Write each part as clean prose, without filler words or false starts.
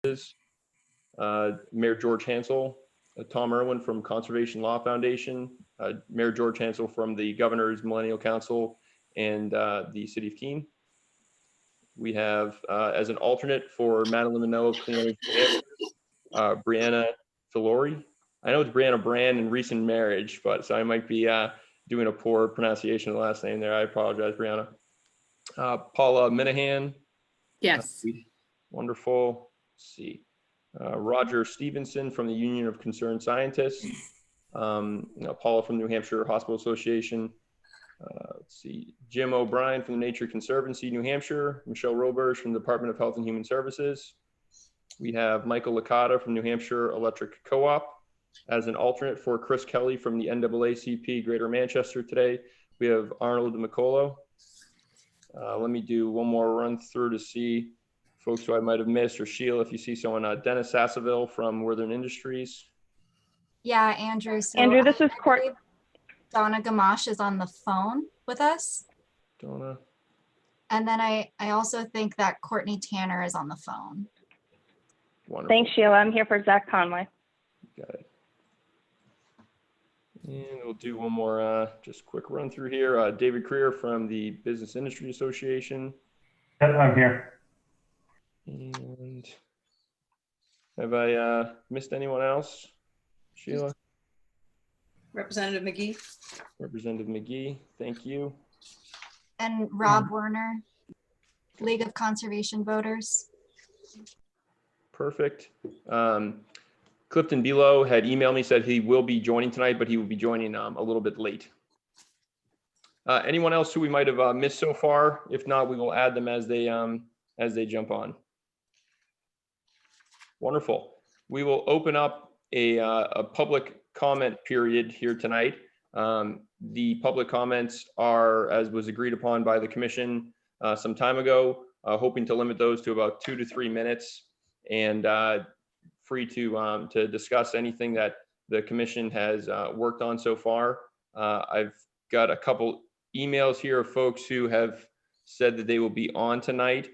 Mayor George Hansel, Tom Irwin from Conservation Law Foundation, Mayor George Hansel from the Governor's Millennial Council and the City of Keene. We have as an alternate for Madeline Minot of Clean Energy, Brianna Filori. I know it's Brianna Brand in recent marriage, but so I might be doing a poor pronunciation of the last name there. I apologize, Brianna. Paula Minahan. Yes. Wonderful. Let's see. Roger Stevenson from the Union of Concerned Scientists. Paula from New Hampshire Hospital Association. Let's see. Jim O'Brien from the Nature Conservancy, New Hampshire. Michelle Roberge from the Department of Health and Human Services. We have Michael Licata from New Hampshire Electric Co-op as an alternate for Chris Kelly from the NAACP Greater Manchester today. We have Arnold McColo. Let me do one more run through to see folks who I might have missed, or Sheila, if you see someone, Dennis Sasseville from Worthern Industries. Yeah, Andrew. So Andrew, this is Court. Donna Gamache is on the phone with us. Donna. And then I also think that Courtney Tanner is on the phone. Wonderful. Thanks, Sheila. I'm here for Zach Conway. Got it. And we'll do one more just quick run through here. David Creer from the Business Industry Association. Yep, I'm here. And have I missed anyone else? Sheila? Representative McGee. Representative McGee, thank you. And Rob Werner, League of Conservation Voters. Perfect. Clifton Below had emailed me, said he will be joining tonight, but he will be joining a little bit late. Anyone else who we might have missed so far? If not, we will add them as they jump on. Wonderful. We will open up a public comment period here tonight. The public comments are, as was agreed upon by the commission some time ago, hoping to limit those to about 2 to 3 minutes, and free to discuss anything that the commission has worked on so far. I've got a couple emails here of folks who have said that they will be on tonight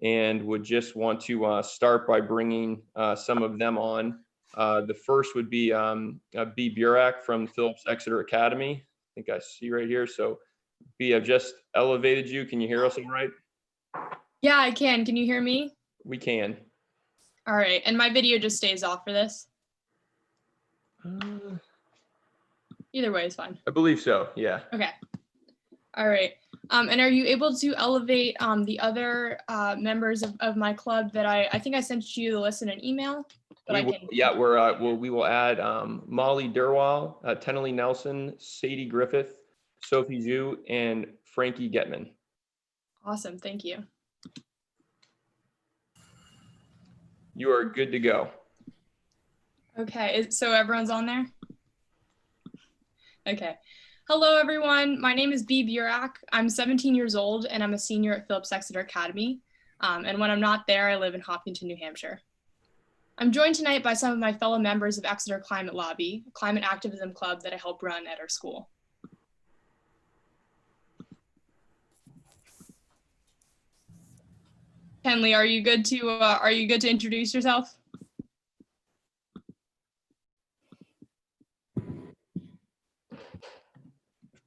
and would just want to start by bringing some of them on. The first would be B. Burak from Phillips Exeter Academy. I think I see right here. So B, I've just elevated you. Can you hear us all right? Yeah, I can. Can you hear me? We can. All right. And my video just stays off for this? Either way is fine. I believe so. Yeah. Okay. All right. And are you able to elevate the other members of my club that I think I sent you the list in an email? But We will add Molly Durwal, Tenley Nelson, Sadie Griffith, Sophie Zhu, and Frankie Getman. Awesome. Thank you. You are good to go. Okay. So everyone's on there? Okay. Hello, everyone. My name is B. Burak. I'm 17 years old, and I'm a senior at Phillips Exeter Academy. And when I'm not there, I live in Hopkinton, New Hampshire. I'm joined tonight by some of my fellow members of Exeter Climate Lobby, a climate activism club that I help run at our school. Henley, are you good to introduce yourself?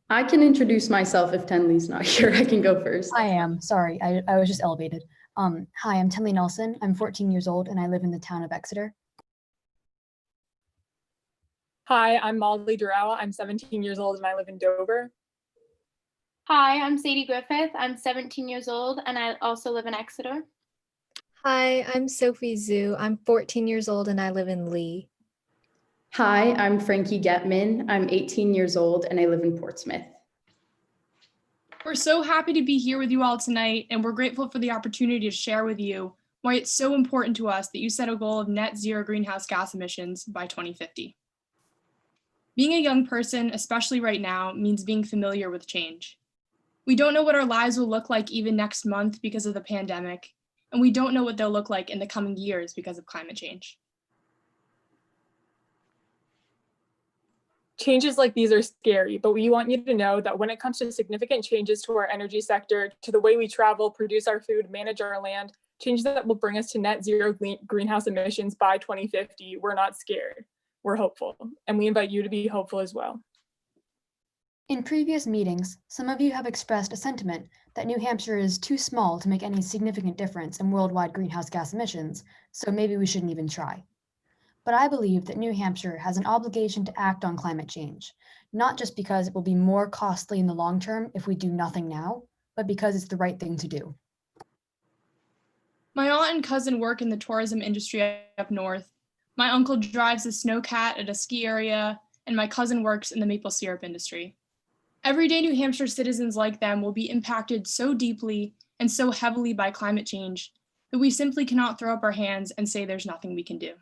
I can introduce myself if Tenley's not here. I can go first. I am. Sorry, I was just elevated. Hi, I'm Tenley Nelson. I'm 14 years old and I live in the town of Exeter. Hi, I'm Molly Durawa. I'm 17 years old and I live in Dover. Hi, I'm Sadie Griffith. I'm 17 years old and I also live in Exeter. Hi, I'm Sophie Zhu. I'm 14 years old and I live in Lee. Hi, I'm Frankie Getman. I'm 18 years old and I live in Portsmouth. We're so happy to be here with you all tonight, and we're grateful for the opportunity to share with you why it's so important to us that you set a goal of net zero greenhouse gas emissions by 2050. Being a young person, especially right now, means being familiar with change. We don't know what our lives will look like even next month because of the pandemic, and we don't know what they'll look like in the coming years because of climate change. Changes like these are scary, but we want you to know that when it comes to significant changes to our energy sector, to the way we travel, produce our food, manage our land, changes that will bring us to net zero greenhouse emissions by 2050. We're not scared. We're hopeful, and we invite you to be hopeful as well. In previous meetings, some of you have expressed a sentiment that New Hampshire is too small to make any significant difference in worldwide greenhouse gas emissions, so maybe we shouldn't even try. But I believe that New Hampshire has an obligation to act on climate change, not just because it will be more costly in the long term if we do nothing now, but because it's the right thing to do. My aunt and cousin work in the tourism industry up north. My uncle drives a snowcat at a ski area, and my cousin works in the maple syrup industry. Everyday New Hampshire citizens like them will be impacted so deeply and so heavily by climate change that we simply cannot throw up our hands and say there's nothing we can do.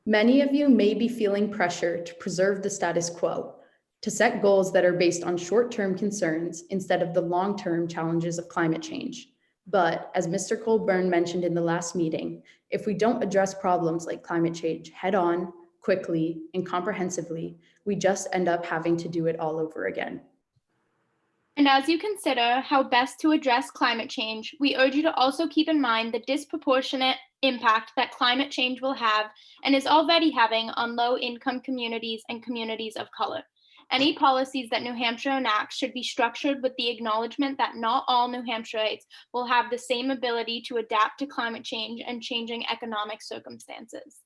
Many of you may be feeling pressure to preserve the status quo, to set goals that are based on short-term concerns instead of the long-term challenges of climate change. But as Mr. Colburn mentioned in the last meeting, if we don't address problems like climate change head-on, quickly, and comprehensively, we just end up having to do it all over again. And as you consider how best to address climate change, we urge you to also keep in mind the disproportionate impact that climate change will have and is already having on low-income communities and communities of color. Any policies that New Hampshire enacts should be structured with the acknowledgement that not all New Hampshireites will have the same ability to adapt to climate change and changing economic circumstances.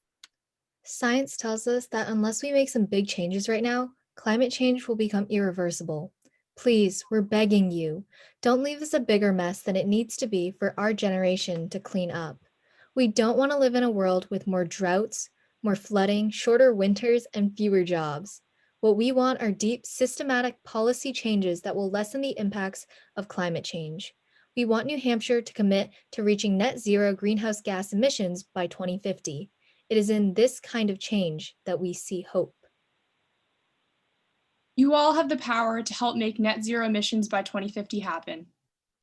Science tells us that unless we make some big changes right now, climate change will become irreversible. Please, we're begging you, don't leave this a bigger mess than it needs to be for our generation to clean up. We don't want to live in a world with more droughts, more flooding, shorter winters, and fewer jobs. What we want are deep, systematic policy changes that will lessen the impacts of climate change. We want New Hampshire to commit to reaching net zero greenhouse gas emissions by 2050. It is in this kind of change that we see hope. You all have the power to help make net zero emissions by 2050 happen,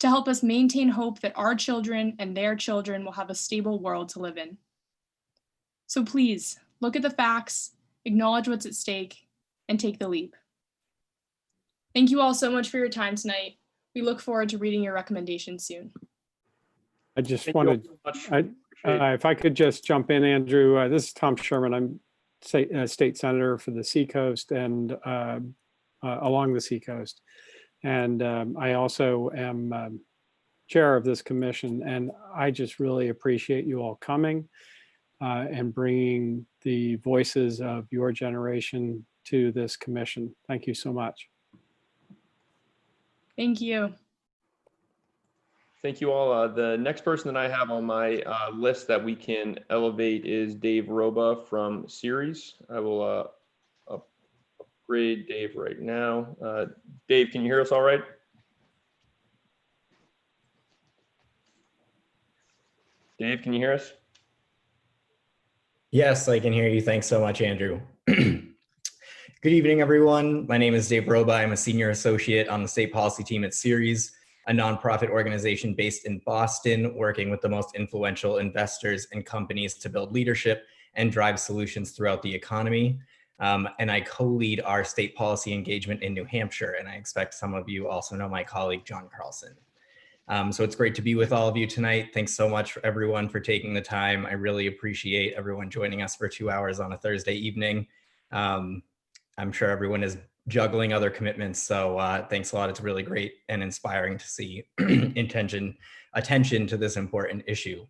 to help us maintain hope that our children and their children will have a stable world to live in. So please, look at the facts, acknowledge what's at stake, and take the leap. Thank you all so much for your time tonight. We look forward to reading your recommendations soon. I just Thank you all wanted, so much. Appreciate it. if I could just jump in, Andrew, this is Tom Sherman. I'm state senator for the Seacoast and along the Seacoast. And I also am chair of this commission. And I just really appreciate you all coming and bringing the voices of your generation to this commission. Thank you so much. Thank you. Thank you all. The next person that I have on my list that we can elevate is Dave Roba from Ceres. I will upgrade Dave right now. Dave, can you hear us all right? Dave, can you hear us? Yes, I can hear you. Thanks so much, Andrew. Good evening, everyone. My name is Dave Roba. I'm a senior associate on the state policy team at Ceres, a nonprofit organization based in Boston, working with the most influential investors and companies to build leadership and drive solutions throughout the economy. And I co-lead our state policy engagement in New Hampshire. And I expect some of you also know my colleague, John Carlson. So it's great to be with all of you tonight. Thanks so much for everyone for taking the time. I really appreciate everyone joining us for 2 hours on a Thursday evening. I'm sure everyone is juggling other commitments. So thanks a lot. It's really great and inspiring to see attention to this important issue.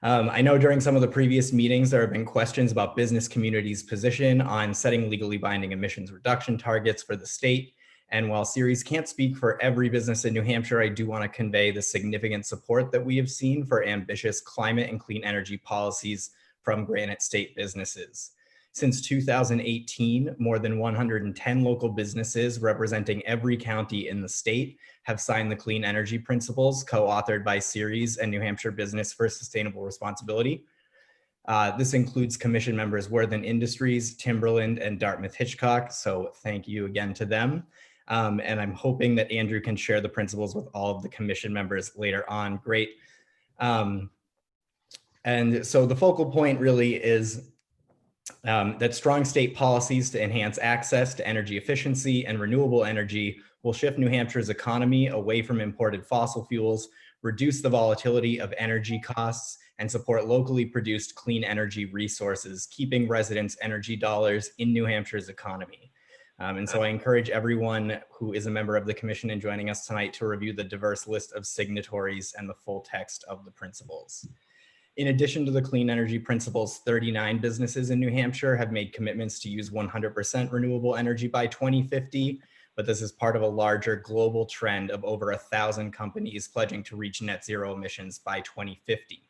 I know during some of the previous meetings, there have been questions about business community's position on setting legally binding emissions reduction targets for the state. And while Ceres can't speak for every business in New Hampshire, I do want to convey the significant support that we have seen for ambitious climate and clean energy policies from Granite State businesses. Since 2018, more than 110 local businesses representing every county in the state have signed the Clean Energy Principles, co-authored by Ceres and New Hampshire Business for Sustainable Responsibility. This includes commission members Worthen Industries, Timberland, and Dartmouth Hitchcock. So thank you again to them. And I'm hoping that Andrew can share the principles with all of the commission members later on. Great. And so the focal point really is that strong state policies to enhance access to energy efficiency and renewable energy will shift New Hampshire's economy away from imported fossil fuels, reduce the volatility of energy costs, and support locally produced clean energy resources, keeping residents' energy dollars in New Hampshire's economy. And so I encourage everyone who is a member of the commission and joining us tonight to review the diverse list of signatories and the full text of the principles. In addition to the clean energy principles, 39 businesses in New Hampshire have made commitments to use 100% renewable energy by 2050, but this is part of a larger global trend of over 1,000 companies pledging to reach net zero emissions by 2050.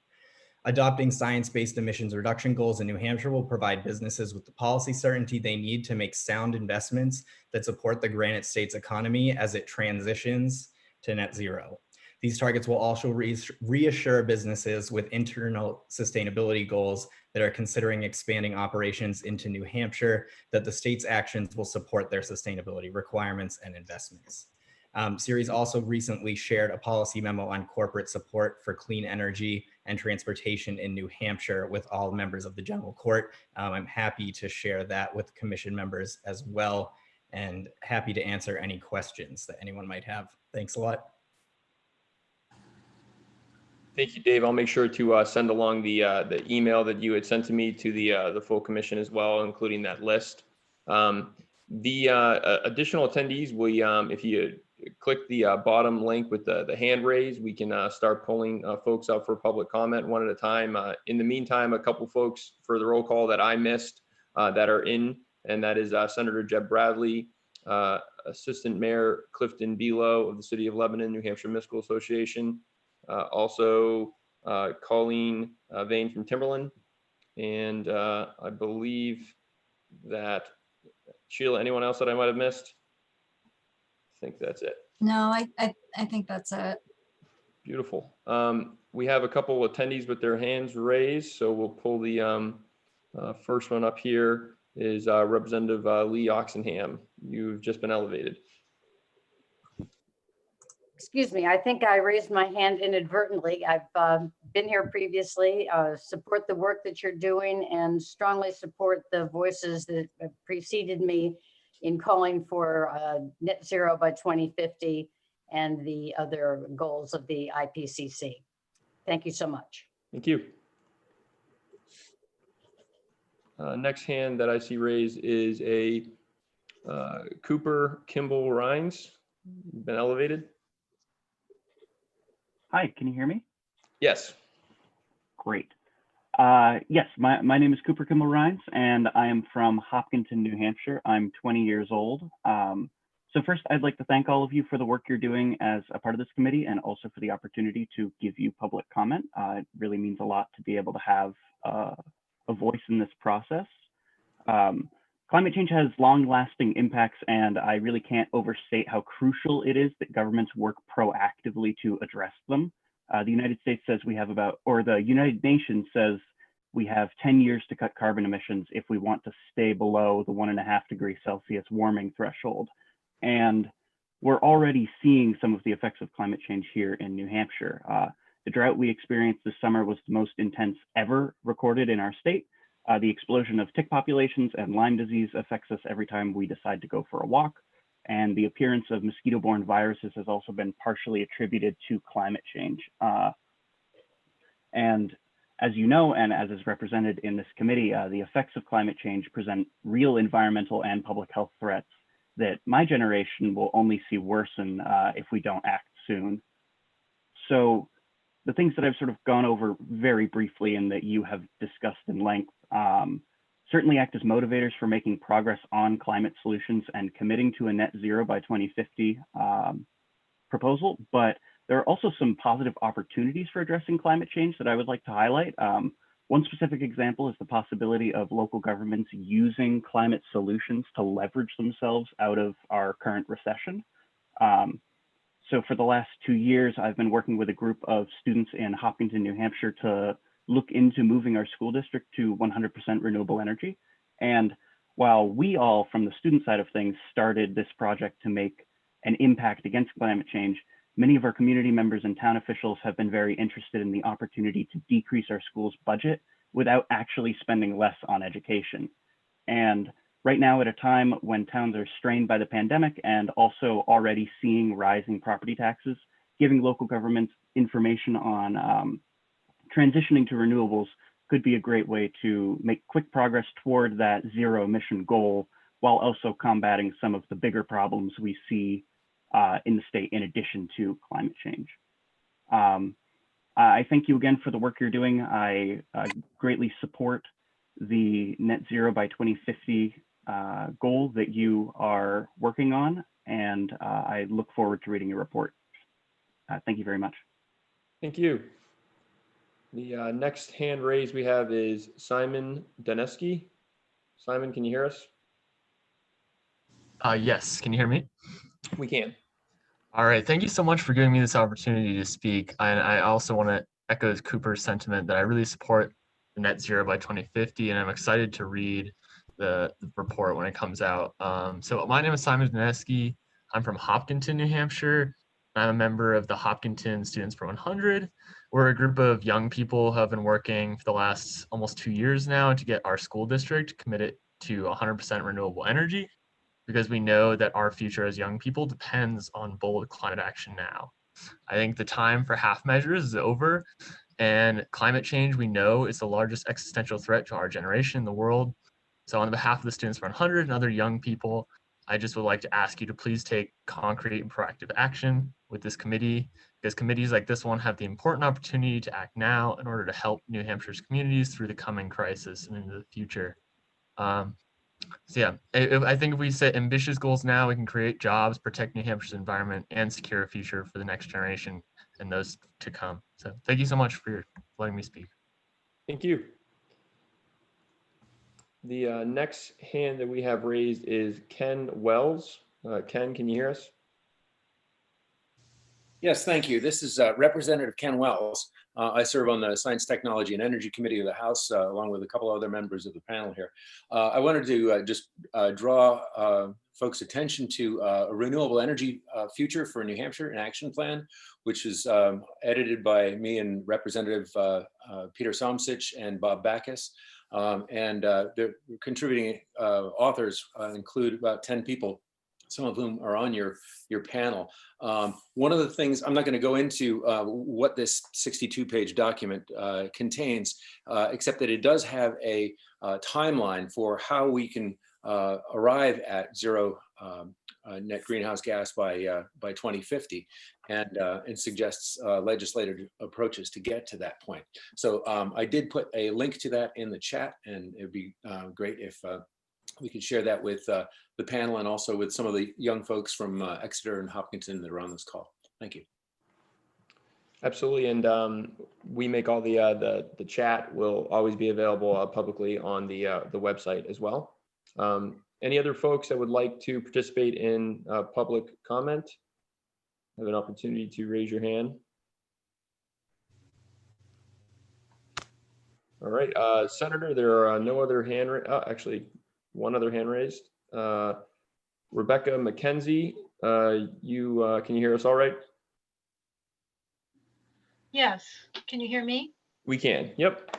Adopting science-based emissions reduction goals in New Hampshire will provide businesses with the policy certainty they need to make sound investments that support the Granite State's economy as it transitions to net zero. These targets will also reassure businesses with internal sustainability goals that are considering expanding operations into New Hampshire that the state's actions will support their sustainability requirements and investments. Ceres also recently shared a policy memo on corporate support for clean energy and transportation in New Hampshire with all members of the General Court. I'm happy to share that with commission members as well, and happy to answer any questions that anyone might have. Thanks a lot. Thank you, Dave. I'll make sure to send along the email that you had sent to me to the full commission as well, including that list. The additional attendees, if you click the bottom link with the hand raise, we can start pulling folks up for public comment one at a time. In the meantime, a couple folks for the roll call that I missed that are in, and that is Senator Jeb Bradley, Assistant Mayor Clifton Belo of the City of Lebanon, New Hampshire Municipal Association, also Colleen Vane from Timberland, and I believe that Sheila, anyone else that I might have missed? I think that's it. No, I think that's it. Beautiful. We have a couple attendees with their hands raised, so we'll pull the first one up here is Representative Lee Oxenham. You've just been elevated. Excuse me, I think I raised my hand inadvertently. I've been here previously, support the work that you're doing and strongly support the voices that preceded me in calling for net zero by 2050 and the other goals of the IPCC. Thank you so much. Thank you. Next hand that I see raised is a Cooper Kimball Rhines. Been elevated. Hi, can you hear me? Yes. Great. Yes, my name is Cooper Kimball Rhines, and I am from Hopkinton, New Hampshire. I'm 20 years old. So first, I'd like to thank all of you for the work you're doing as a part of this committee and also for the opportunity to give you public comment. It really means a lot to be able to have a voice in this process. Climate change has long-lasting impacts, and I really can't overstate how crucial it is that governments work proactively to address them. The United States says we have the United Nations says we have 10 years to cut carbon emissions if we want to stay below the 1.5 degrees Celsius warming threshold. And we're already seeing some of the effects of climate change here in New Hampshire. The drought we experienced this summer was the most intense ever recorded in our state. The explosion of tick populations and Lyme disease affects us every time we decide to go for a walk. And the appearance of mosquito-borne viruses has also been partially attributed to climate change. And as you know, and as is represented in this committee, the effects of climate change present real environmental and public health threats that my generation will only see worsen if we don't act soon. So the things that I've sort of gone over very briefly and that you have discussed in length certainly act as motivators for making progress on climate solutions and committing to a net zero by 2050 proposal. But there are also some positive opportunities for addressing climate change that I would like to highlight. One specific example is the possibility of local governments using climate solutions to leverage themselves out of our current recession. So for the last 2 years, I've been working with a group of students in Hopkinton, New Hampshire to look into moving our school district to 100% renewable energy. And while we all, from the student side of things, started this project to make an impact against climate change, many of our community members and town officials have been very interested in the opportunity to decrease our school's budget without actually spending less on education. And right now, at a time when towns are strained by the pandemic and also already seeing rising property taxes, giving local governments information on transitioning to renewables could be a great way to make quick progress toward that zero emission goal, while also combating some of the bigger problems we see in the state in addition to climate change. I thank you again for the work you're doing. I greatly support the net zero by 2050 goal that you are working on, and I look forward to reading your report. Thank you very much. Thank you. The next hand raised we have is Simon Daneski. Simon, can you hear us? Yes, can you hear me? We can. All right, thank you so much for giving me this opportunity to speak. And I also want to echo Cooper's sentiment that I really support the net zero by 2050, and I'm excited to read the report when it comes out. So my name is Simon Daneski. I'm from Hopkinton, New Hampshire. I'm a member of the Hopkinton Students for 100. We're a group of young people who have been working for the last almost 2 years now to get our school district committed to 100% renewable energy, because we know that our future as young people depends on bold climate action now. I think the time for half measures is over, and climate change, we know, is the largest existential threat to our generation in the world. So on behalf of the Students for 100 and other young people, I just would like to ask you to please take concrete and proactive action with this committee, because committees like this one have the important opportunity to act now in order to help New Hampshire's communities through the coming crisis and into the future. So yeah, I think if we set ambitious goals now, we can create jobs, protect New Hampshire's environment, and secure a future for the next generation and those to come. So thank you so much for letting me speak. Thank you. The next hand that we have raised is Ken Wells. Ken, can you hear us? Yes, thank you. This is Representative Ken Wells. I serve on the Science, Technology, and Energy Committee of the House, along with a couple other members of the panel here. I wanted to just draw folks' attention to a renewable energy future for New Hampshire, an action plan, which is edited by me and Representative Peter Somsich and Bob Backus. And the contributing authors include about 10 people, some of whom are on your panel. One of the things, I'm not going to go into what this 62-page document contains, except that it does have a timeline for how we can arrive at zero net greenhouse gas by 2050, and suggests legislative approaches to get to that point. So I did put a link to that in the chat, and it'd be great if we could share that with the panel and also with some of the young folks from Exeter and Hopkinton that are on this call. Thank you. Absolutely, and we make all the chat will always be available publicly on the website as well. Any other folks that would like to participate in public comment? Have an opportunity to raise your hand. All right, Senator, there are no other hand. Actually, one other hand raised. Rebecca McKenzie, can you hear us all right? Yes, can you hear me? We can, yep.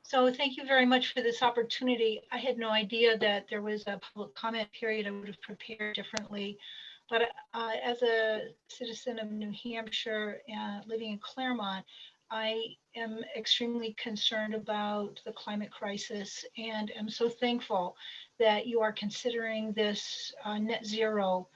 So thank you very much for this opportunity. I had no idea that there was a public comment period. I would have prepared differently. But as a citizen of New Hampshire, living in Claremont, I am extremely concerned about the climate crisis and am so thankful that you are considering this net zero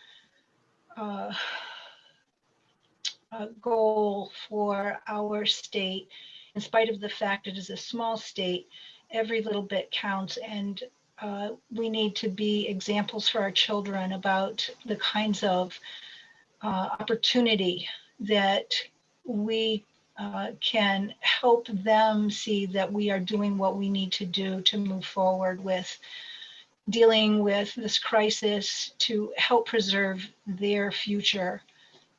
goal for our state. In spite of the fact it is a small state, every little bit counts, and we need to be examples for our children about the kinds of opportunity that we can help them see that we are doing what we need to do to move forward with dealing with this crisis to help preserve their future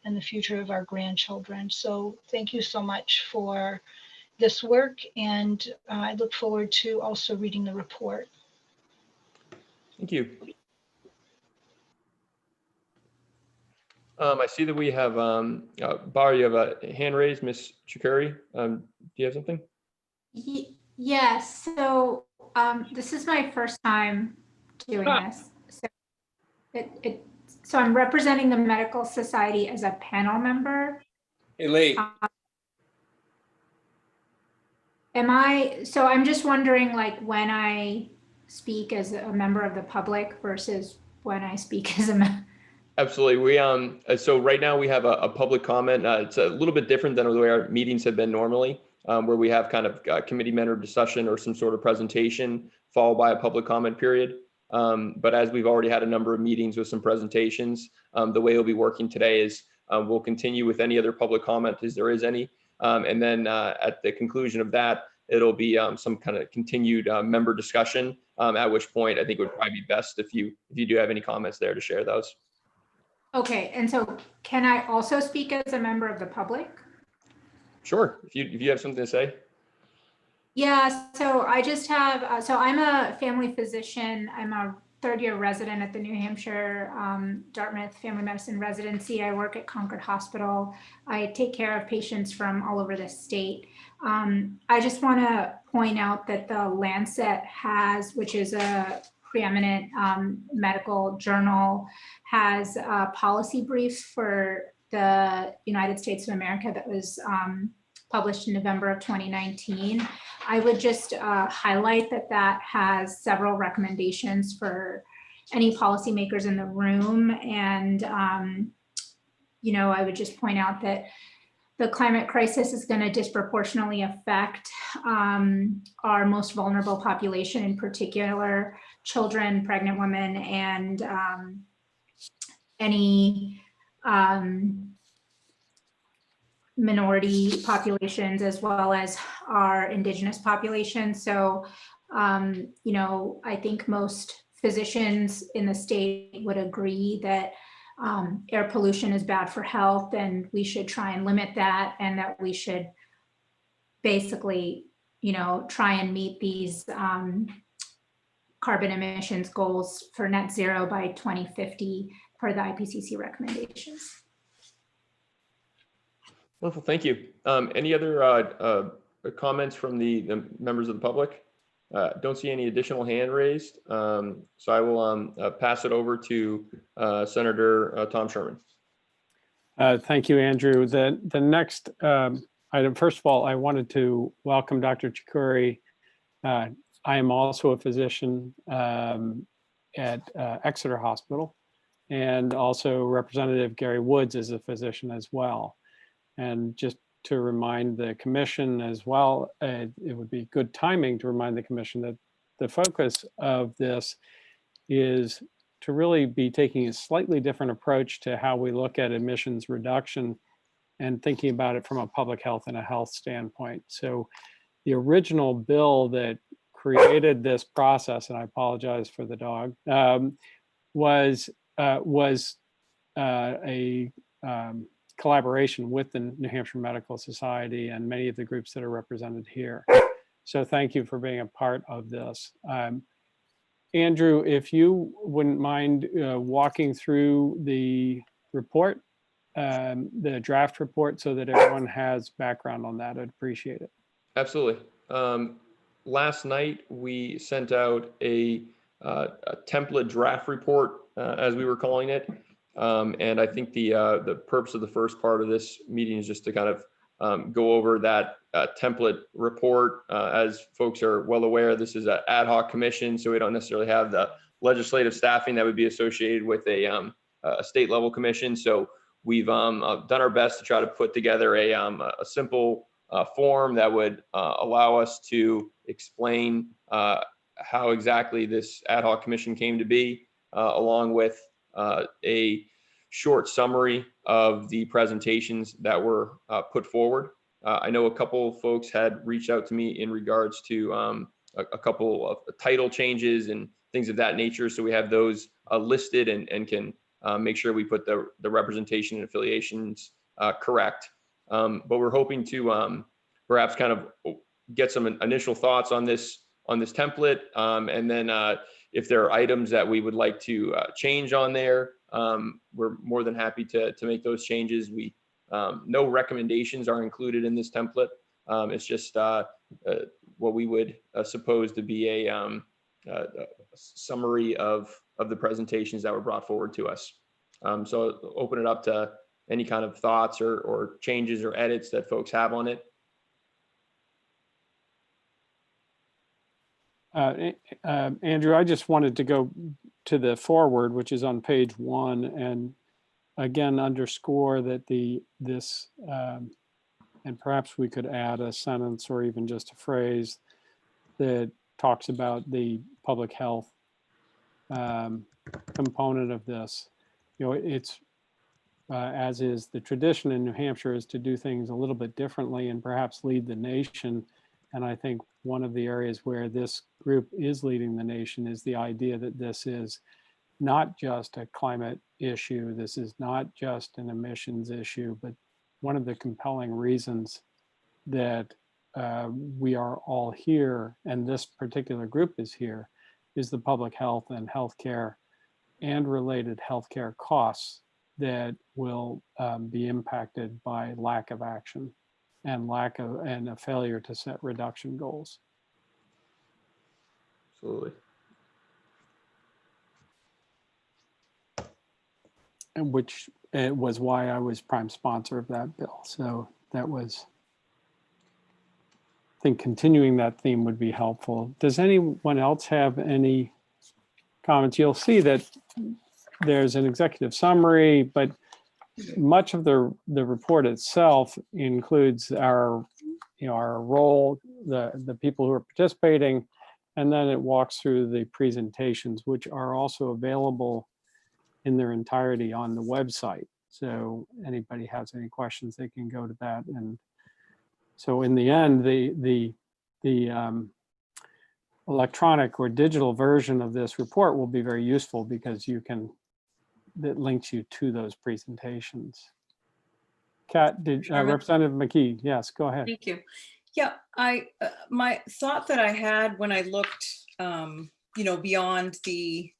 and the future of our grandchildren. So thank you so much for this work, and I look forward to also reading the report. Thank you. I see that we have, Bar, you have a hand raised, Ms. Chikuri. Do you have something? Yes, so this is my first time doing this. So I'm representing the Medical Society as a panel member. Hey, Lee. so I'm just wondering, like, when I speak as a member of the public versus when I speak as a, Absolutely. So right now we have a public comment. It's a little bit different than the way our meetings have been normally, where we have kind of committee member discussion or some sort of presentation followed by a public comment period. But as we've already had a number of meetings with some presentations, the way it'll be working today is we'll continue with any other public comment as there is any. And then at the conclusion of that, it'll be some kind of continued member discussion, at which point I think it would probably be best if you do have any comments there to share those. okay, and so can I also speak as a member of the public? Sure, if you have something to say. Yeah, so I just have, so I'm a family physician. I'm a third-year resident at the New Hampshire Dartmouth Family Medicine Residency. I work at Concord Hospital. I take care of patients from all over the state. I just want to point out that the Lancet has, which is a preeminent medical journal, has a policy brief for the United States of America that was published in November of 2019. I would just highlight that has several recommendations for any policymakers in the room. And, I would just point out that the climate crisis is going to disproportionately affect our most vulnerable population, in particular children, pregnant women, and any minority populations, as well as our indigenous population. So, I think most physicians in the state would agree that air pollution is bad for health, and we should try and limit that, and that we should basically, try and meet these carbon emissions goals for net zero by 2050 per the IPCC recommendations. Wonderful, thank you. Any other comments from the members of the public? Don't see any additional hand raised. So I will pass it over to Senator Tom Sherman. Thank you, Andrew. The next item, first of all, I wanted to welcome Dr. Chikuri. I am also a physician at Exeter Hospital, and also Representative Gary Woods is a physician as well. And just to remind the commission as well, it would be good timing to remind the commission that the focus of this is to really be taking a slightly different approach to how we look at emissions reduction and thinking about it from a public health and a health standpoint. So the original bill that created this process, and I apologize for the dog, was a collaboration with the New Hampshire Medical Society and many of the groups that are represented here. So thank you for being a part of this. Andrew, if you wouldn't mind walking through the report, the draft report, so that everyone has background on that, I'd appreciate it. Absolutely. Last night, we sent out a template draft report, as we were calling it. And I think the purpose of the first part of this meeting is just to kind of go over that template report. As folks are well aware, this is an ad hoc commission, so we don't necessarily have the legislative staffing that would be associated with a state level commission. So we've done our best to try to put together a simple form that would allow us to explain how exactly this ad hoc commission came to be, along with a short summary of the presentations that were put forward. I know a couple of folks had reached out to me in regards to a couple of title changes and things of that nature. So we have those listed and can make sure we put the representation and affiliations correct. But we're hoping to perhaps kind of get some initial thoughts on this template, and then if there are items that we would like to change on there, we're more than happy to make those changes. No recommendations are included in this template. It's just what we would suppose to be a summary of the presentations that were brought forward to us. So I'll open it up to any kind of thoughts or changes or edits that folks have on it. Andrew, I just wanted to go to the forward, which is on page 1, and again underscore that and perhaps we could add a sentence or even just a phrase that talks about the public health component of this. You know, it's as is the tradition in New Hampshire, is to do things a little bit differently and perhaps lead the nation. And I think one of the areas where this group is leading the nation is the idea that this is not just a climate issue. This is not just an emissions issue, but one of the compelling reasons that we are all here, and this particular group is here, is the public health and healthcare and related healthcare costs that will be impacted by lack of action and a failure to set reduction goals. Absolutely. And which was why I was prime sponsor of that bill. So that was, I think continuing that theme would be helpful. Does anyone else have any comments? You'll see that there's an executive summary, but much of the report itself includes our role, the people who are participating, and then it walks through the presentations, which are also available in their entirety on the website. So anybody has any questions, they can go to that. And so in the end, the electronic or digital version of this report will be very useful because that links you to those presentations. Kat, Representative McKee, yes, go ahead. Thank you. Yeah, my thought that I had when I looked, beyond the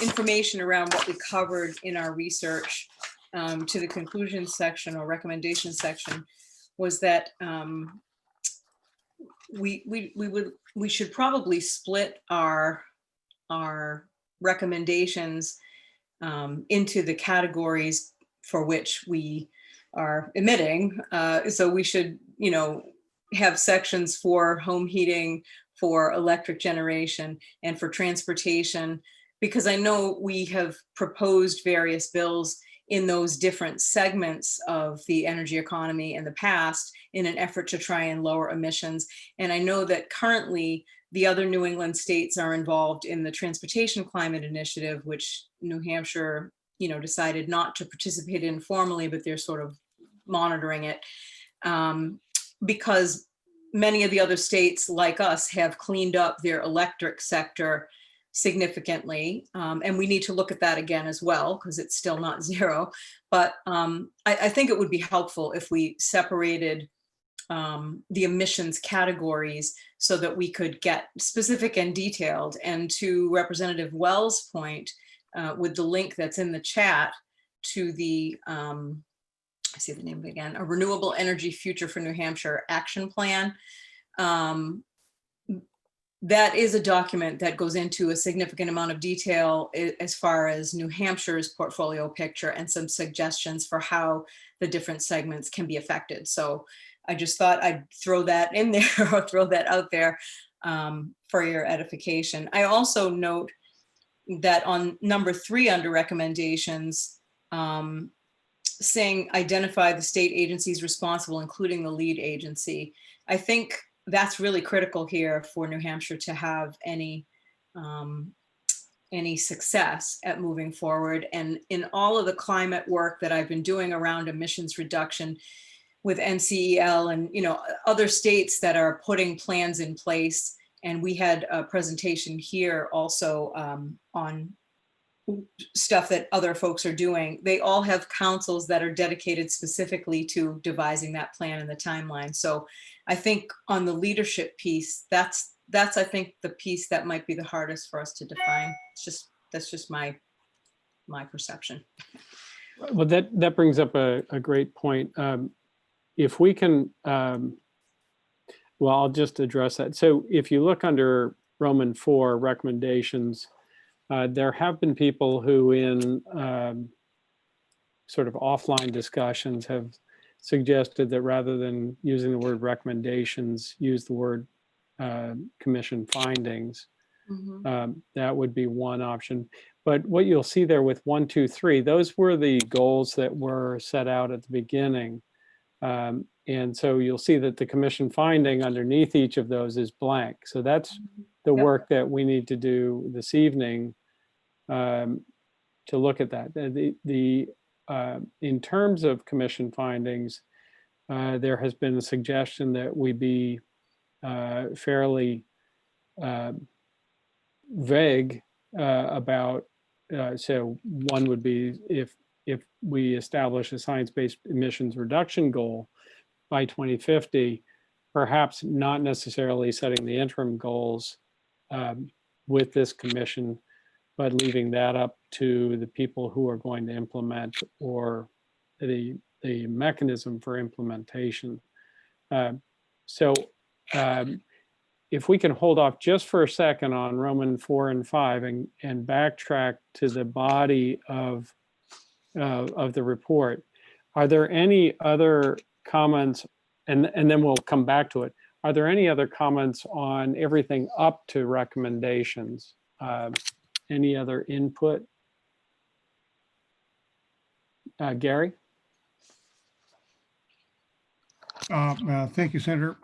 information around what we covered in our research to the conclusion section or recommendation section was that we should probably split our recommendations into the categories for which we are emitting. So we should, have sections for home heating, for electric generation, and for transportation, because I know we have proposed various bills in those different segments of the energy economy in the past in an effort to try and lower emissions. And I know that currently the other New England states are involved in the Transportation Climate Initiative, which New Hampshire, decided not to participate in formally, but they're sort of monitoring it because many of the other states like us have cleaned up their electric sector significantly. And we need to look at that again as well, because it's still not zero. But I think it would be helpful if we separated the emissions categories so that we could get specific and detailed. And to Representative Wells' point, with the link that's in the chat to the, I see the name of it again, a Renewable Energy Future for New Hampshire Action Plan. That is a document that goes into a significant amount of detail as far as New Hampshire's portfolio picture and some suggestions for how the different segments can be affected. So I just thought I'd throw that in there or throw that out there for your edification. I also note that on number 3 under recommendations, saying identify the state agencies responsible, including the lead agency. I think that's really critical here for New Hampshire to have any success at moving forward. And in all of the climate work that I've been doing around emissions reduction with NCEL and other states that are putting plans in place, and we had a presentation here also on stuff that other folks are doing. They all have councils that are dedicated specifically to devising that plan and the timeline. So I think on the leadership piece, that's I think the piece that might be the hardest for us to define. That's just my perception. Well, that brings up a great point. If we can, well, I'll just address that. So if you look under Roman 4 recommendations, there have been people who in sort of offline discussions have suggested that rather than using the word recommendations, use the word commission findings. Mhm. That would be one option. But what you'll see there with 1, 2, 3, those were the goals that were set out at the beginning. And so you'll see that the commission finding underneath each of those is blank. So that's the Yep. work that we need to do this evening to look at that. In terms of commission findings, there has been a suggestion that we be fairly vague about, so one would be if we establish a science-based emissions reduction goal by 2050, perhaps not necessarily setting the interim goals with this commission, but leaving that up to the people who are going to implement or the mechanism for implementation. So if we can hold off just for a second on Roman 4 and 5 and backtrack to the body of the report, are there any other comments, and then we'll come back to it. Are there any other comments on everything up to recommendations? Any other input? Gary? Thank you, Senator.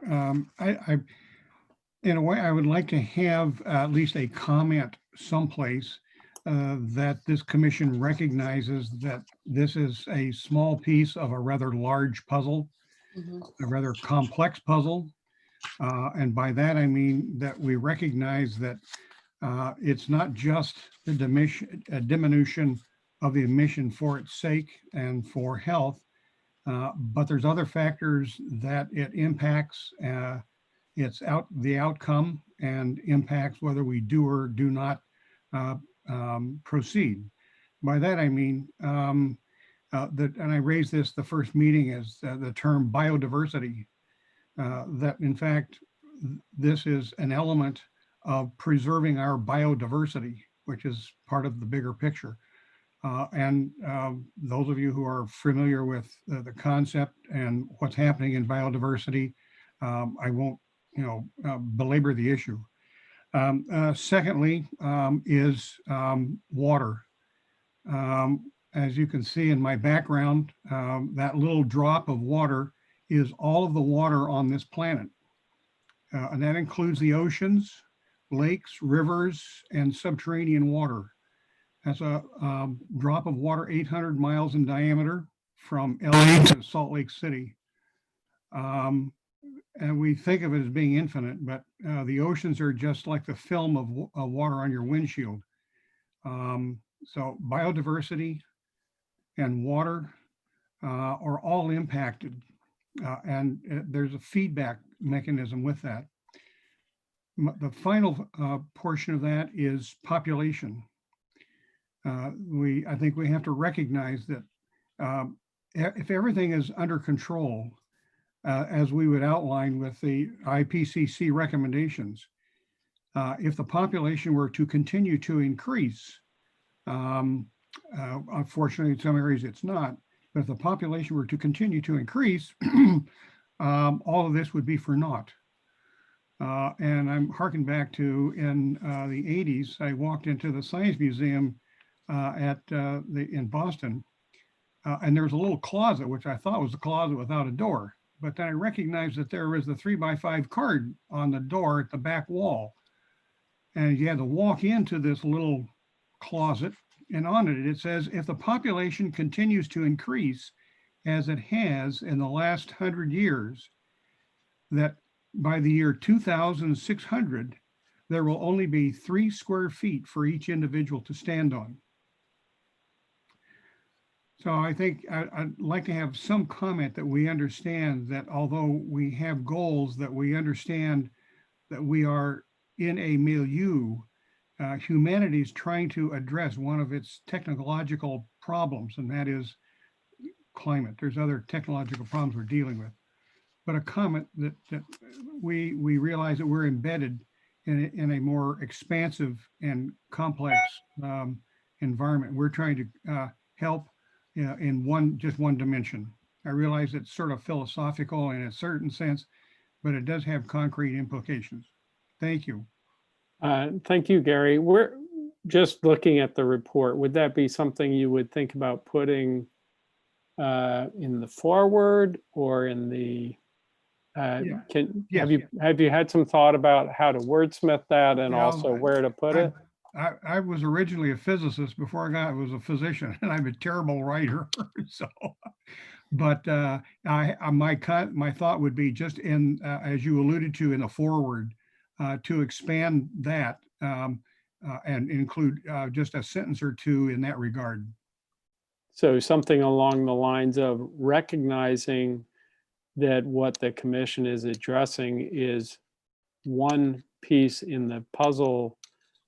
In a way, I would like to have at least a comment someplace that this commission recognizes that this is a small piece of a rather large puzzle, a rather complex puzzle. And by that, I mean that we recognize that it's not just the diminution of the emission for its sake and for health, but there's other factors that it impacts. It's the outcome and impacts whether we do or do not proceed. By that, I mean, and I raised this the first meeting as the term biodiversity, that in fact, this is an element of preserving our biodiversity, which is part of the bigger picture. And those of you who are familiar with the concept and what's happening in biodiversity, I won't belabor the issue. Secondly, is water. As you can see in my background, that little drop of water is all of the water on this planet. And that includes the oceans, lakes, rivers, and subterranean water. That's a drop of water 800 miles in diameter from LA to Salt Lake City. And we think of it as being infinite, but the oceans are just like the film of water on your windshield. So biodiversity and water are all impacted, and there's a feedback mechanism with that. The final portion of that is population. I think we have to recognize that if everything is under control, as we would outline with the IPCC recommendations, if the population were to continue to increase, unfortunately in some areas it's not, but if the population were to continue to increase, all of this would be for naught. And I'm harking back to in the 80s, I walked into the Science Museum in Boston, and there was a little closet, which I thought was a closet without a door. But then I recognized that there was a 3x5 card on the door at the back wall. And you had to walk into this little closet, and on it says, if the population continues to increase as it has in the last 100 years, that by the year 2600, there will only be 3 square feet for each individual to stand on. So I think I'd like to have some comment that we understand that although we have goals, that we understand that we are in a milieu. Humanity is trying to address one of its technological problems, and that is climate. There's other technological problems we're dealing with. But a comment that we realize that we're embedded in a more expansive and complex environment. We're trying to help in just one dimension. I realize it's sort of philosophical in a certain sense, but it does have concrete implications. Thank you. Thank you, Gary. We're just looking at the report. Would that be something you would think about putting in the forward or in the, Yeah. have you had some thought about how to wordsmith that and Well, also where to put it? I was originally a physicist before I was a physician, and I'm a terrible writer. So, but my thought would be just in, as you alluded to in the forward, to expand that and include just a sentence or two in that regard. So something along the lines of recognizing that what the commission is addressing is one piece in the puzzle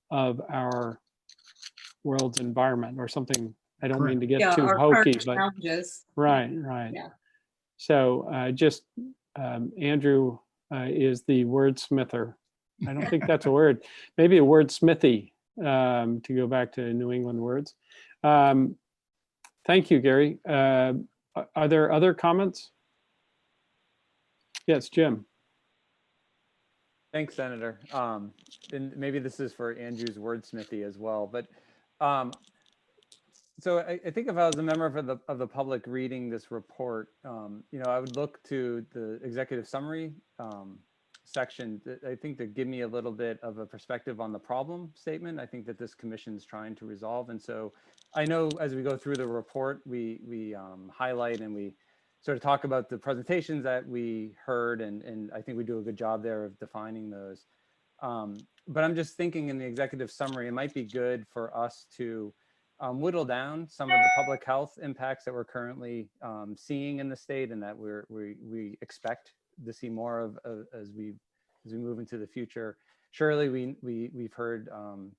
of our world's environment or something. I don't mean to get Yeah, too our hokey, current but challenges. right. Yeah. So just Andrew is the wordsmither. I don't think that's a word. Maybe a wordsmithy, to go back to New England words. Thank you, Gary. Are there other comments? Yes, Jim. Thanks, Senator. And maybe this is for Andrew's wordsmithy as well. But so I think if I was a member of the public reading this report, I would look to the executive summary section, I think, to give me a little bit of a perspective on the problem statement. I think that this commission is trying to resolve. And so I know as we go through the report, we highlight and we sort of talk about the presentations that we heard, and I think we do a good job there of defining those. But I'm just thinking in the executive summary, it might be good for us to whittle down some of the public health impacts that we're currently seeing in the state and that we expect to see more of as we move into the future. Surely we've heard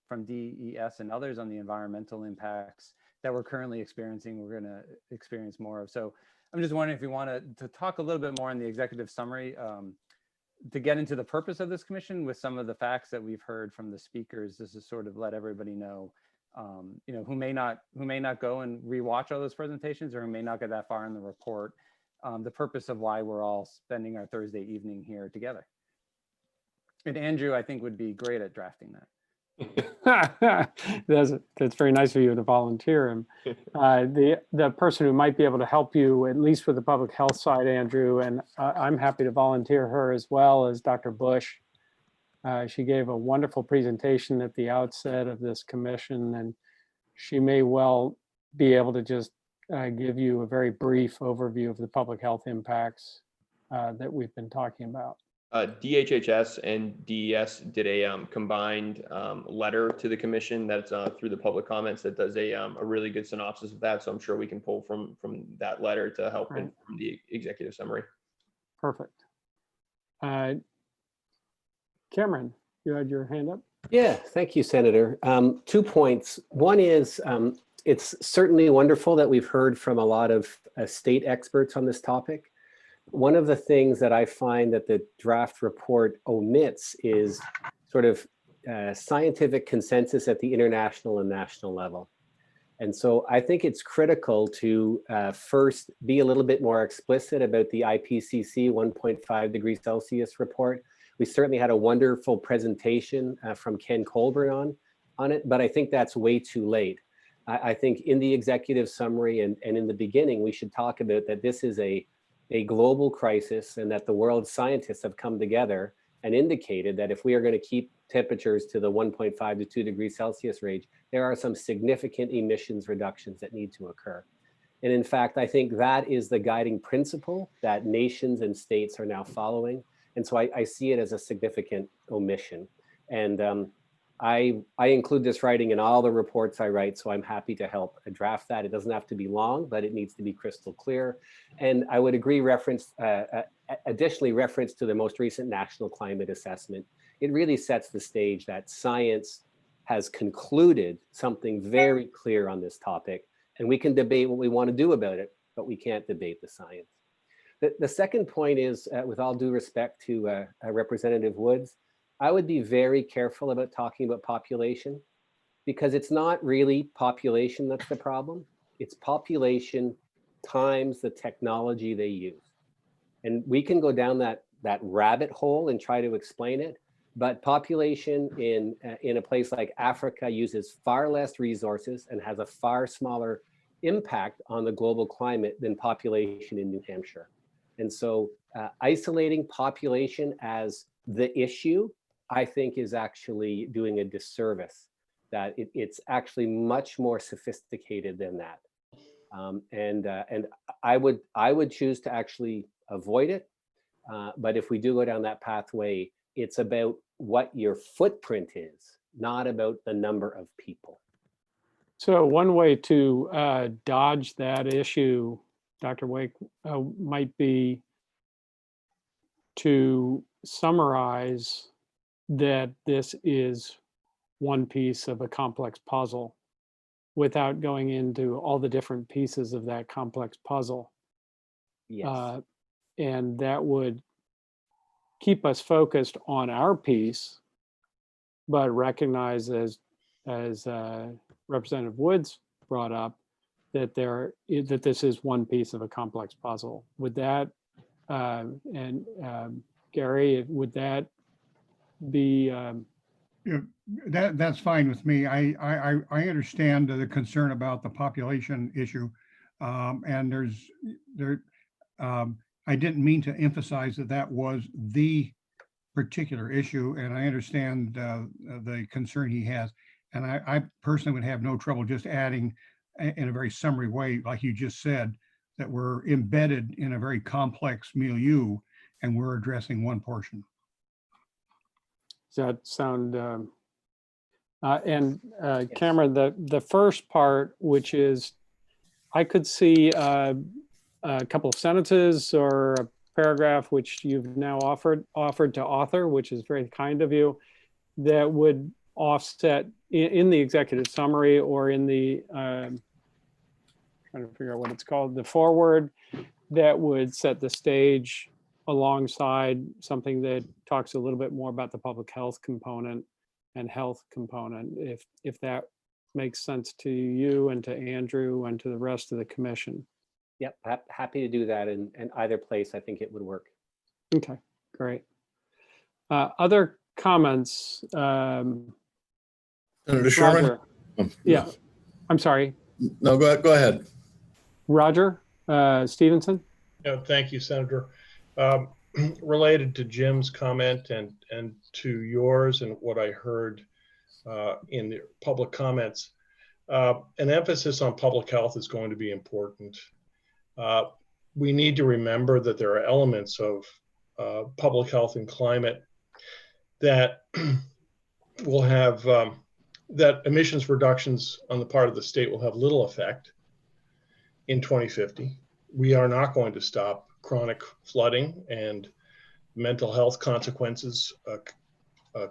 from DES and others on the environmental impacts that we're currently experiencing, we're going to experience more of. So I'm just wondering if you want to talk a little bit more in the executive summary to get into the purpose of this commission with some of the facts that we've heard from the speakers. This is sort of let everybody know, who may not go and rewatch all those presentations or who may not get that far in the report, the purpose of why we're all spending our Thursday evening here together. And Andrew, I think, would be great at drafting that. That's very nice of you to volunteer him. The person who might be able to help you, at least with the public health side, Andrew, and I'm happy to volunteer her as well, as Dr. Bush. She gave a wonderful presentation at the outset of this commission, and she may well be able to just give you a very brief overview of the public health impacts that we've been talking about. DHHS and DES did a combined letter to the commission that's through the public comments that does a really good synopsis of that. So I'm sure we can pull from that letter to help inform the executive summary. Perfect. Cameron, you had your hand up? Yeah, thank you, Senator. 2 points. One is it's certainly wonderful that we've heard from a lot of state experts on this topic. One of the things that I find that the draft report omits is sort of scientific consensus at the international and national level. And so I think it's critical to first be a little bit more explicit about the IPCC 1.5 degrees Celsius report. We certainly had a wonderful presentation from Ken Colburn on it, but I think that's way too late. I think in the executive summary and in the beginning, we should talk about that this is a global crisis and that the world's scientists have come together and indicated that if we are going to keep temperatures to the 1.5 to 2 degrees Celsius range, there are some significant emissions reductions that need to occur. And in fact, I think that is the guiding principle that nations and states are now following. And so I see it as a significant omission. And I include this writing in all the reports I write, so I'm happy to help draft that. It doesn't have to be long, but it needs to be crystal clear. And I would agree additionally reference to the most recent national climate assessment. It really sets the stage that science has concluded something very clear on this topic, and we can debate what we want to do about it, but we can't debate the science. The second point is, with all due respect to Representative Woods, I would be very careful about talking about population, because it's not really population that's the problem. It's population times the technology they use. And we can go down that rabbit hole and try to explain it, But population in a place like Africa uses far less resources and has a far smaller impact on the global climate than population in New Hampshire. And so isolating population as the issue, I think, is actually doing a disservice, that it's actually much more sophisticated than that. And I would choose to actually avoid it. But if we do go down that pathway, it's about what your footprint is, not about the number of people. So one way to dodge that issue, Dr. Wake, might be to summarize that this is one piece of a complex puzzle without going into all the different pieces of that complex puzzle. Yes. And that would keep us focused on our piece, but recognize, as Representative Woods brought up, that this is one piece of a complex puzzle. Would that, Gary, would that be? Yeah, that's fine with me. I understand the concern about the population issue, and I didn't mean to emphasize that was the particular issue, and I understand the concern he has. And I personally would have no trouble just adding in a very summary way, like you just said, that we're embedded in a very complex milieu and we're addressing one portion. Does that sound, Cameron, the first part, which is, I could see a couple of sentences or a paragraph, which you've now offered to author, which is very kind of you, that would offset in the executive summary or in the, trying to figure out what it's called, the foreword, that would set the stage alongside something that talks a little bit more about the public health component and health component, if that makes sense to you and to Andrew and to the rest of the commission. Yep, happy to do that in either place. I think it would work. Okay, great. Other comments? Senator Sherman? Roger. Yeah, I'm sorry. No, go ahead. Roger Stevenson? Yeah, thank you, Senator. Related to Jim's comment and to yours and what I heard in the public comments, an emphasis on public health is going to be important. We need to remember that there are elements of public health and climate that will have, that emissions reductions on the part of the state will have little effect in 2050. We are not going to stop chronic flooding and mental health consequences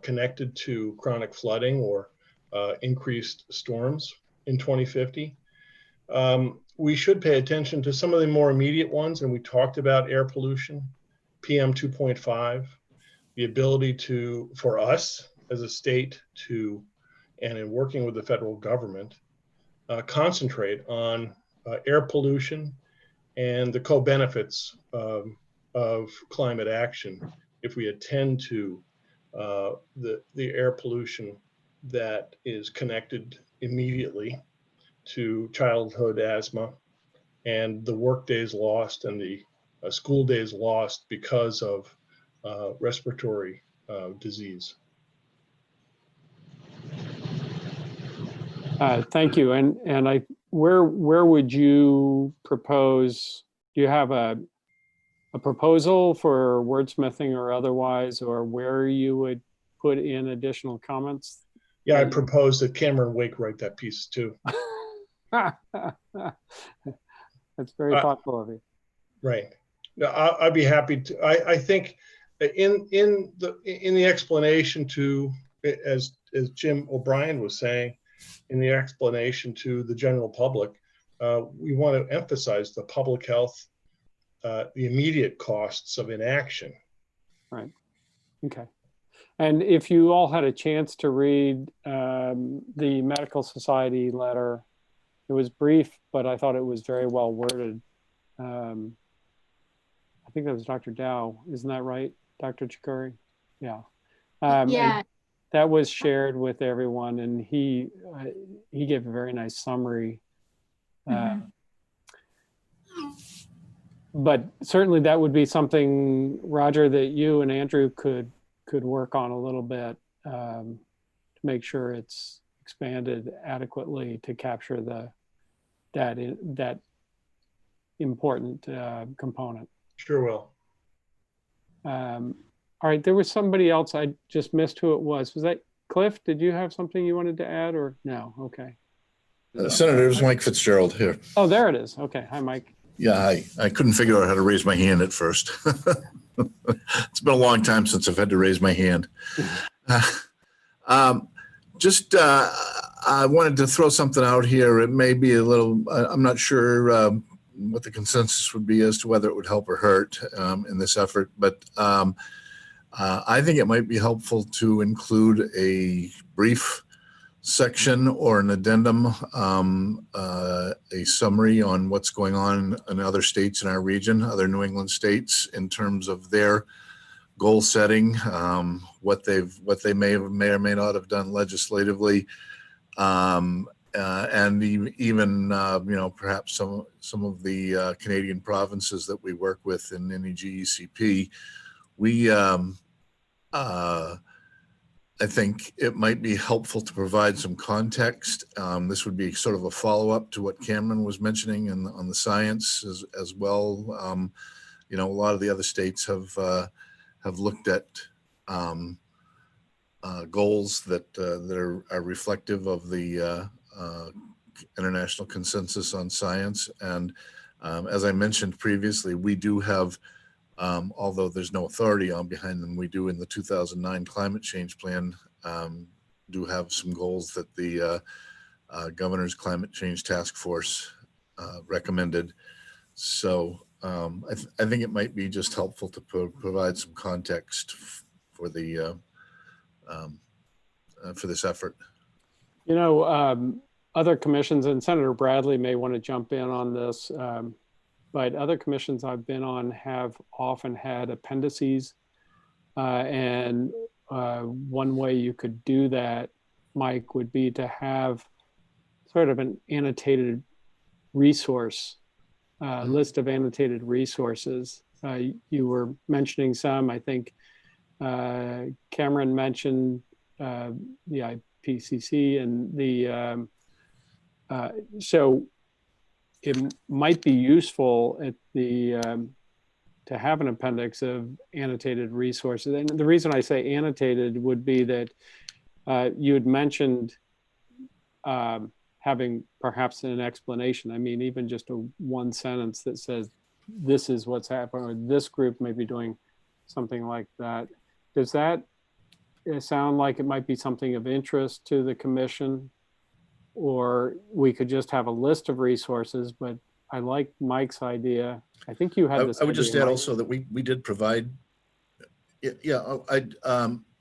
connected to chronic flooding or increased storms in 2050. We should pay attention to some of the more immediate ones, and we talked about air pollution, PM 2.5, the ability for us as a state to, and in working with the federal government, concentrate on air pollution and the co-benefits of climate action if we attend to the air pollution that is connected immediately to childhood asthma and the work days lost and the school days lost because of respiratory disease. Thank you. And where would you propose? Do you have a proposal for wordsmithing or otherwise, or where you would put in additional comments? Yeah, I propose that Cameron Wake write that piece too. That's very thoughtful of you. Right. I'd be happy to. I think in the explanation to, as Jim O'Brien was saying, in the explanation to the general public, we want to emphasize the public health, the immediate costs of inaction. Right. Okay. And if you all had a chance to read the Medical Society letter, it was brief, but I thought it was very well worded. I think that was Dr. Dow. Isn't that right, Dr. Chikuri? Yeah. And Yeah. that was shared with everyone, and he gave a very nice summary. But certainly that would be something, Roger, that you and Andrew could work on a little bit to make sure it's expanded adequately to capture that important component. Sure will. All right, there was somebody else. I just missed who it was. Was that Cliff? Did you have something you wanted to add or no? Okay. Senator, it was Mike Fitzgerald here. Oh, there it is. Okay. Hi, Mike. Yeah, I couldn't figure out how to raise my hand at first. It's been a long time since I've had to raise my hand. I wanted to throw something out here. It may be a little, I'm not sure what the consensus would be as to whether it would help or hurt in this effort, but I think it might be helpful to include a brief section or an addendum, a summary on what's going on in other states in our region, other New England states, in terms of their goal setting, what they may or may not have done legislatively, and even perhaps some of the Canadian provinces that we work with in NEGECP. I think it might be helpful to provide some context. This would be sort of a follow-up to what Cameron was mentioning on the science as well. A lot of the other states have looked at goals that are reflective of the international consensus on science. And as I mentioned previously, we do have, although there's no authority behind them, we do in the 2009 climate change plan do have some goals that the Governor's Climate Change Task Force recommended. So I think it might be just helpful to provide some context for the for this effort. Other commissions, and Senator Bradley may want to jump in on this, but other commissions I've been on have often had appendices, and one way you could do that, Mike, would be to have sort of an annotated resource, list of annotated resources. You were mentioning some, I think Cameron mentioned the IPCC and the, so it might be useful at the to have an appendix of annotated resources. And the reason I say annotated would be that you had mentioned having perhaps an explanation. I mean, even just one sentence that says, this is what's happening, or this group may be doing something like that. Does that sound like it might be something of interest to the commission? Or we could just have a list of resources, but I like Mike's idea. I think you had this. I would just add Mike. also that we did provide. Yeah, I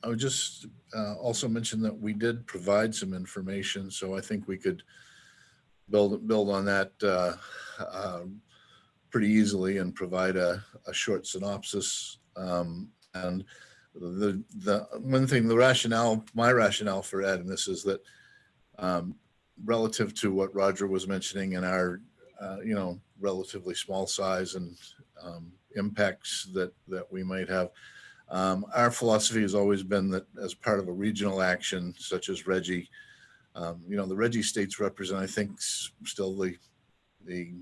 would just also mention that we did provide some information, so I think we could build on that pretty easily and provide a short synopsis. And the one thing, my rationale for adding this is that relative to what Roger was mentioning in our relatively small size and impacts that we might have. Our philosophy has always been that as part of a regional action such as RGGI, the RGGI states represent, I think, still the it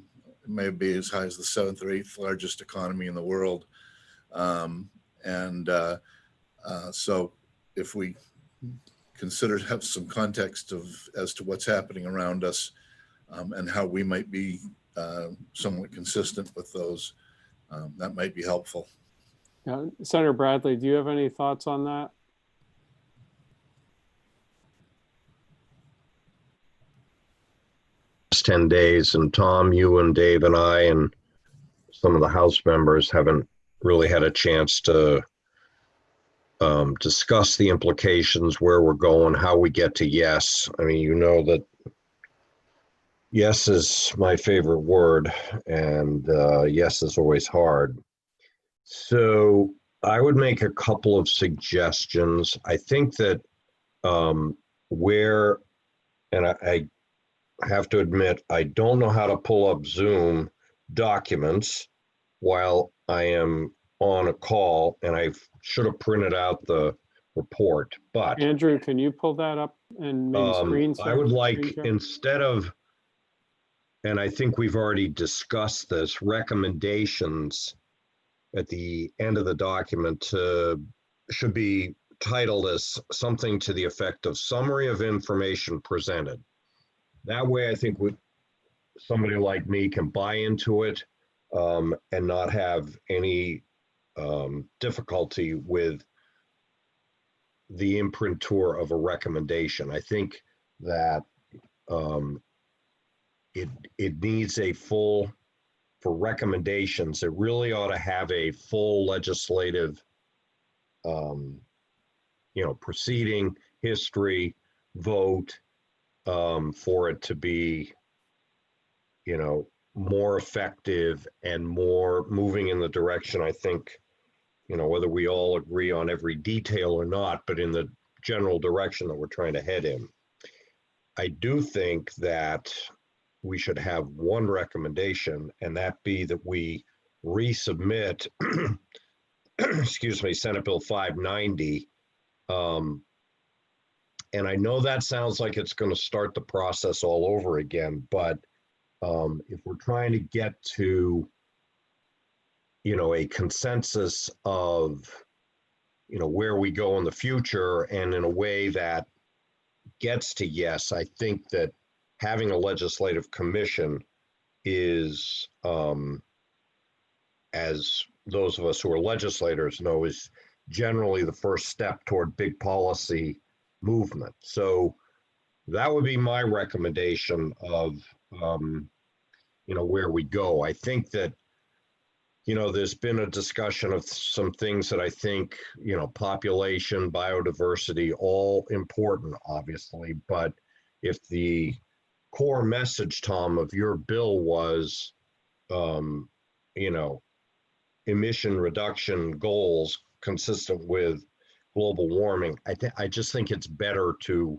may be as high as the 7th or 8th largest economy in the world. So if we consider to have some context as to what's happening around us and how we might be somewhat consistent with those, that might be helpful. Yeah. Senator Bradley, do you have any thoughts on that? It's 10 days, and Tom, you and Dave and I and some of the House members haven't really had a chance to discuss the implications, where we're going, how we get to yes. I mean, you know that yes is my favorite word, and yes is always hard. So I would make a couple of suggestions. I think that where, and I have to admit, I don't know how to pull up Zoom documents while I am on a call, and I should have printed out the report, but Andrew, can you pull that up and maybe screen I would like, screen share? instead of, and I think we've already discussed this, recommendations at the end of the document should be titled as something to the effect of summary of information presented. That way, I think somebody like me can buy into it and not have any difficulty with the imprinter of a recommendation. I think that it needs a full, for recommendations, it really ought to have a full legislative proceeding, history, vote, for it to be, more effective and more moving in the direction, I think, whether we all agree on every detail or not, but in the general direction that we're trying to head in. I do think that we should have one recommendation, and that be that we resubmit, excuse me, Senate Bill 590. And I know that sounds like it's going to start the process all over again, but if we're trying to get to, a consensus of, where we go in the future and in a way that gets to yes, I think that having a legislative commission is, as those of us who are legislators know, is generally the first step toward big policy movement. So that would be my recommendation of, where we go. I think that, there's been a discussion of some things that I think, population, biodiversity, all important, obviously. But if the core message, Tom, of your bill was, emission reduction goals consistent with global warming, I just think it's better to,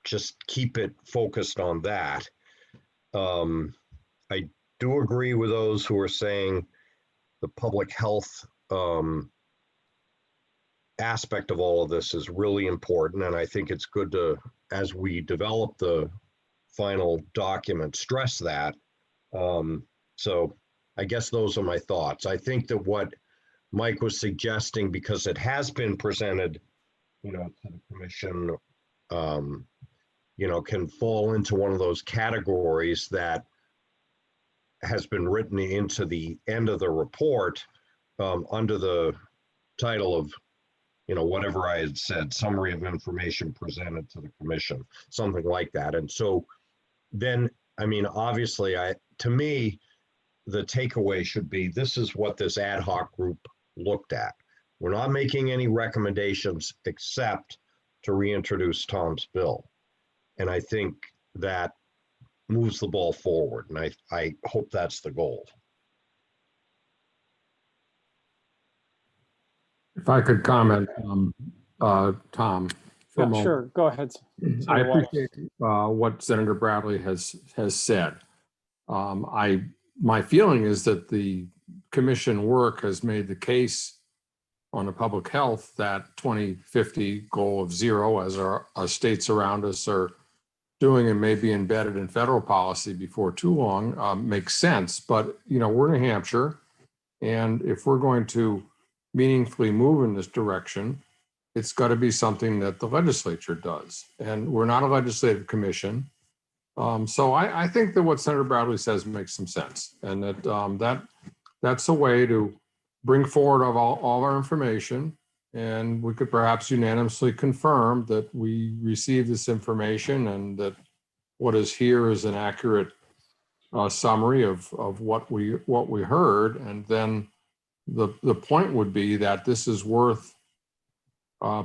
just keep it focused on that. I do agree with those who are saying the public health aspect of all of this is really important. And I think it's good to, as we develop the final document, stress that. So I guess those are my thoughts. I think that what Mike was suggesting, because it has been presented, to the commission, can fall into one of those categories that has been written into the end of the report under the title of, whatever I had said, summary of information presented to the commission, something like that. And so then, obviously, to me, the takeaway should be, this is what this ad hoc group looked at. We're not making any recommendations except to reintroduce Tom's bill. And I think that moves the ball forward. And I hope that's the goal. If I could comment, Tom. For a moment. Sure, go ahead. I appreciate what Senator Bradley has said. My feeling is that the commission work has made the case on the public health that 2050 goal of zero, as our states around us are doing and may be embedded in federal policy before too long, makes sense. But, we're New Hampshire, and if we're going to meaningfully move in this direction, it's got to be something that the legislature does. And we're not a legislative commission. So I think that what Senator Bradley says makes some sense, and that that's a way to bring forward all our information, and we could perhaps unanimously confirm that we receive this information and that what is here is an accurate summary of what we heard. And then the point would be that this is worth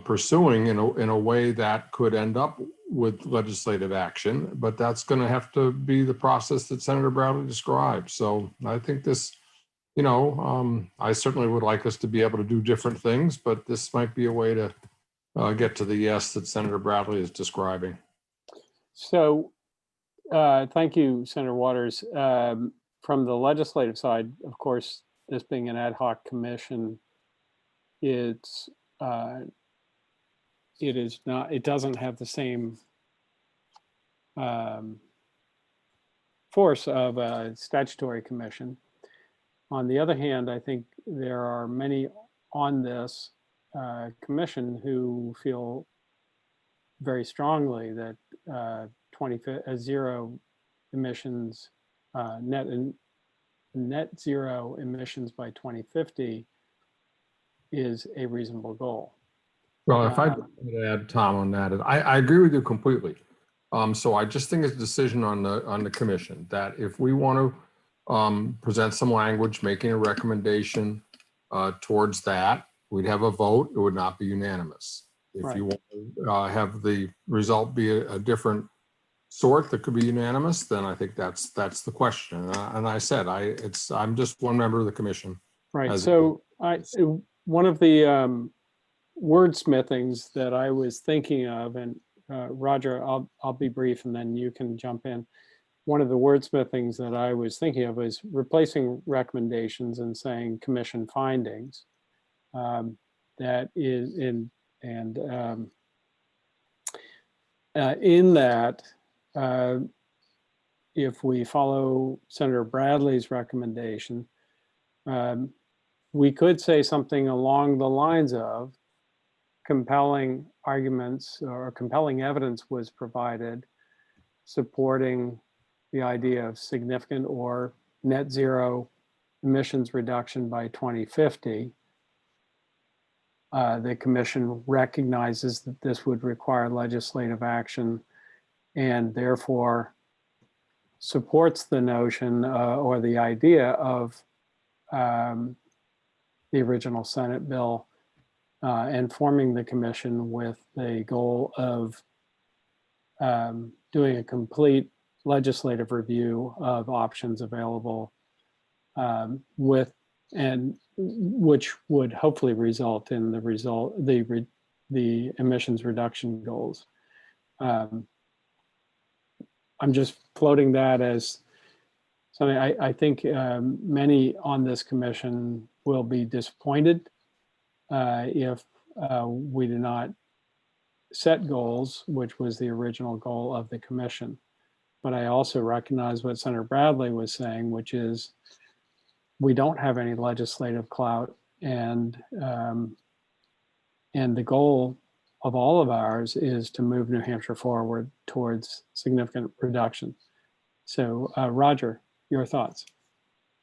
pursuing in a way that could end up with legislative action, but that's going to have to be the process that Senator Bradley described. So I think this I certainly would like us to be able to do different things, but this might be a way to get to the yes that Senator Bradley is describing. So thank you, Senator Waters. From the legislative side, of course, this being an ad hoc commission, it doesn't have the same force of a statutory commission. On the other hand, I think there are many on this commission who feel very strongly that zero emissions, net zero emissions by 2050 is a reasonable goal. Well, if I could add, Tom, on that, I agree with you completely. So I just think it's a decision on the commission that if we want to present some language, making a recommendation towards that, we'd have a vote. It would not be unanimous. If you want to have the result be a different sort that could be unanimous, then I think that's the question. And I said I'm just one member of the commission. Right. So one of the wordsmithings that I was thinking of, and Roger, I'll be brief and then you can jump in. One of the wordsmithings that I was thinking of is replacing recommendations and saying commission findings. That is in that, if we follow Senator Bradley's recommendation, we could say something along the lines of compelling arguments or compelling evidence was provided supporting the idea of significant or net zero emissions reduction by 2050. The commission recognizes that this would require legislative action and therefore supports the notion or the idea of the original Senate bill and forming the commission with the goal of doing a complete legislative review of options available which would hopefully result in the emissions reduction goals. I'm just floating that as something I think many on this commission will be disappointed if we do not set goals, which was the original goal of the commission. But I also recognize what Senator Bradley was saying, which is we don't have any legislative clout, and the goal of all of ours is to move New Hampshire forward towards significant reduction. So Roger, your thoughts?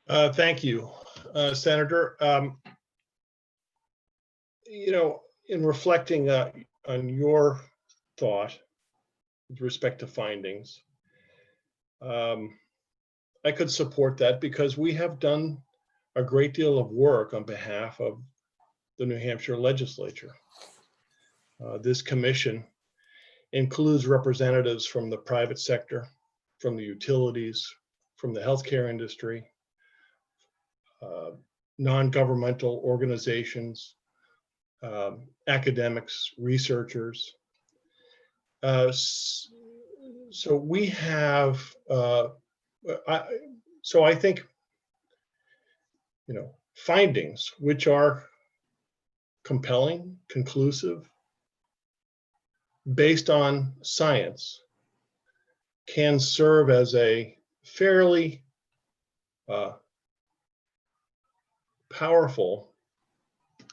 Thank you, Senator. In reflecting on your thought with respect to findings, I could support that because we have done a great deal of work on behalf of the New Hampshire legislature. This commission includes representatives from the private sector, from the utilities, from the healthcare industry, non-governmental organizations, academics, researchers. So we have, so I think, findings which are compelling, conclusive, based on science, can serve as a fairly powerful,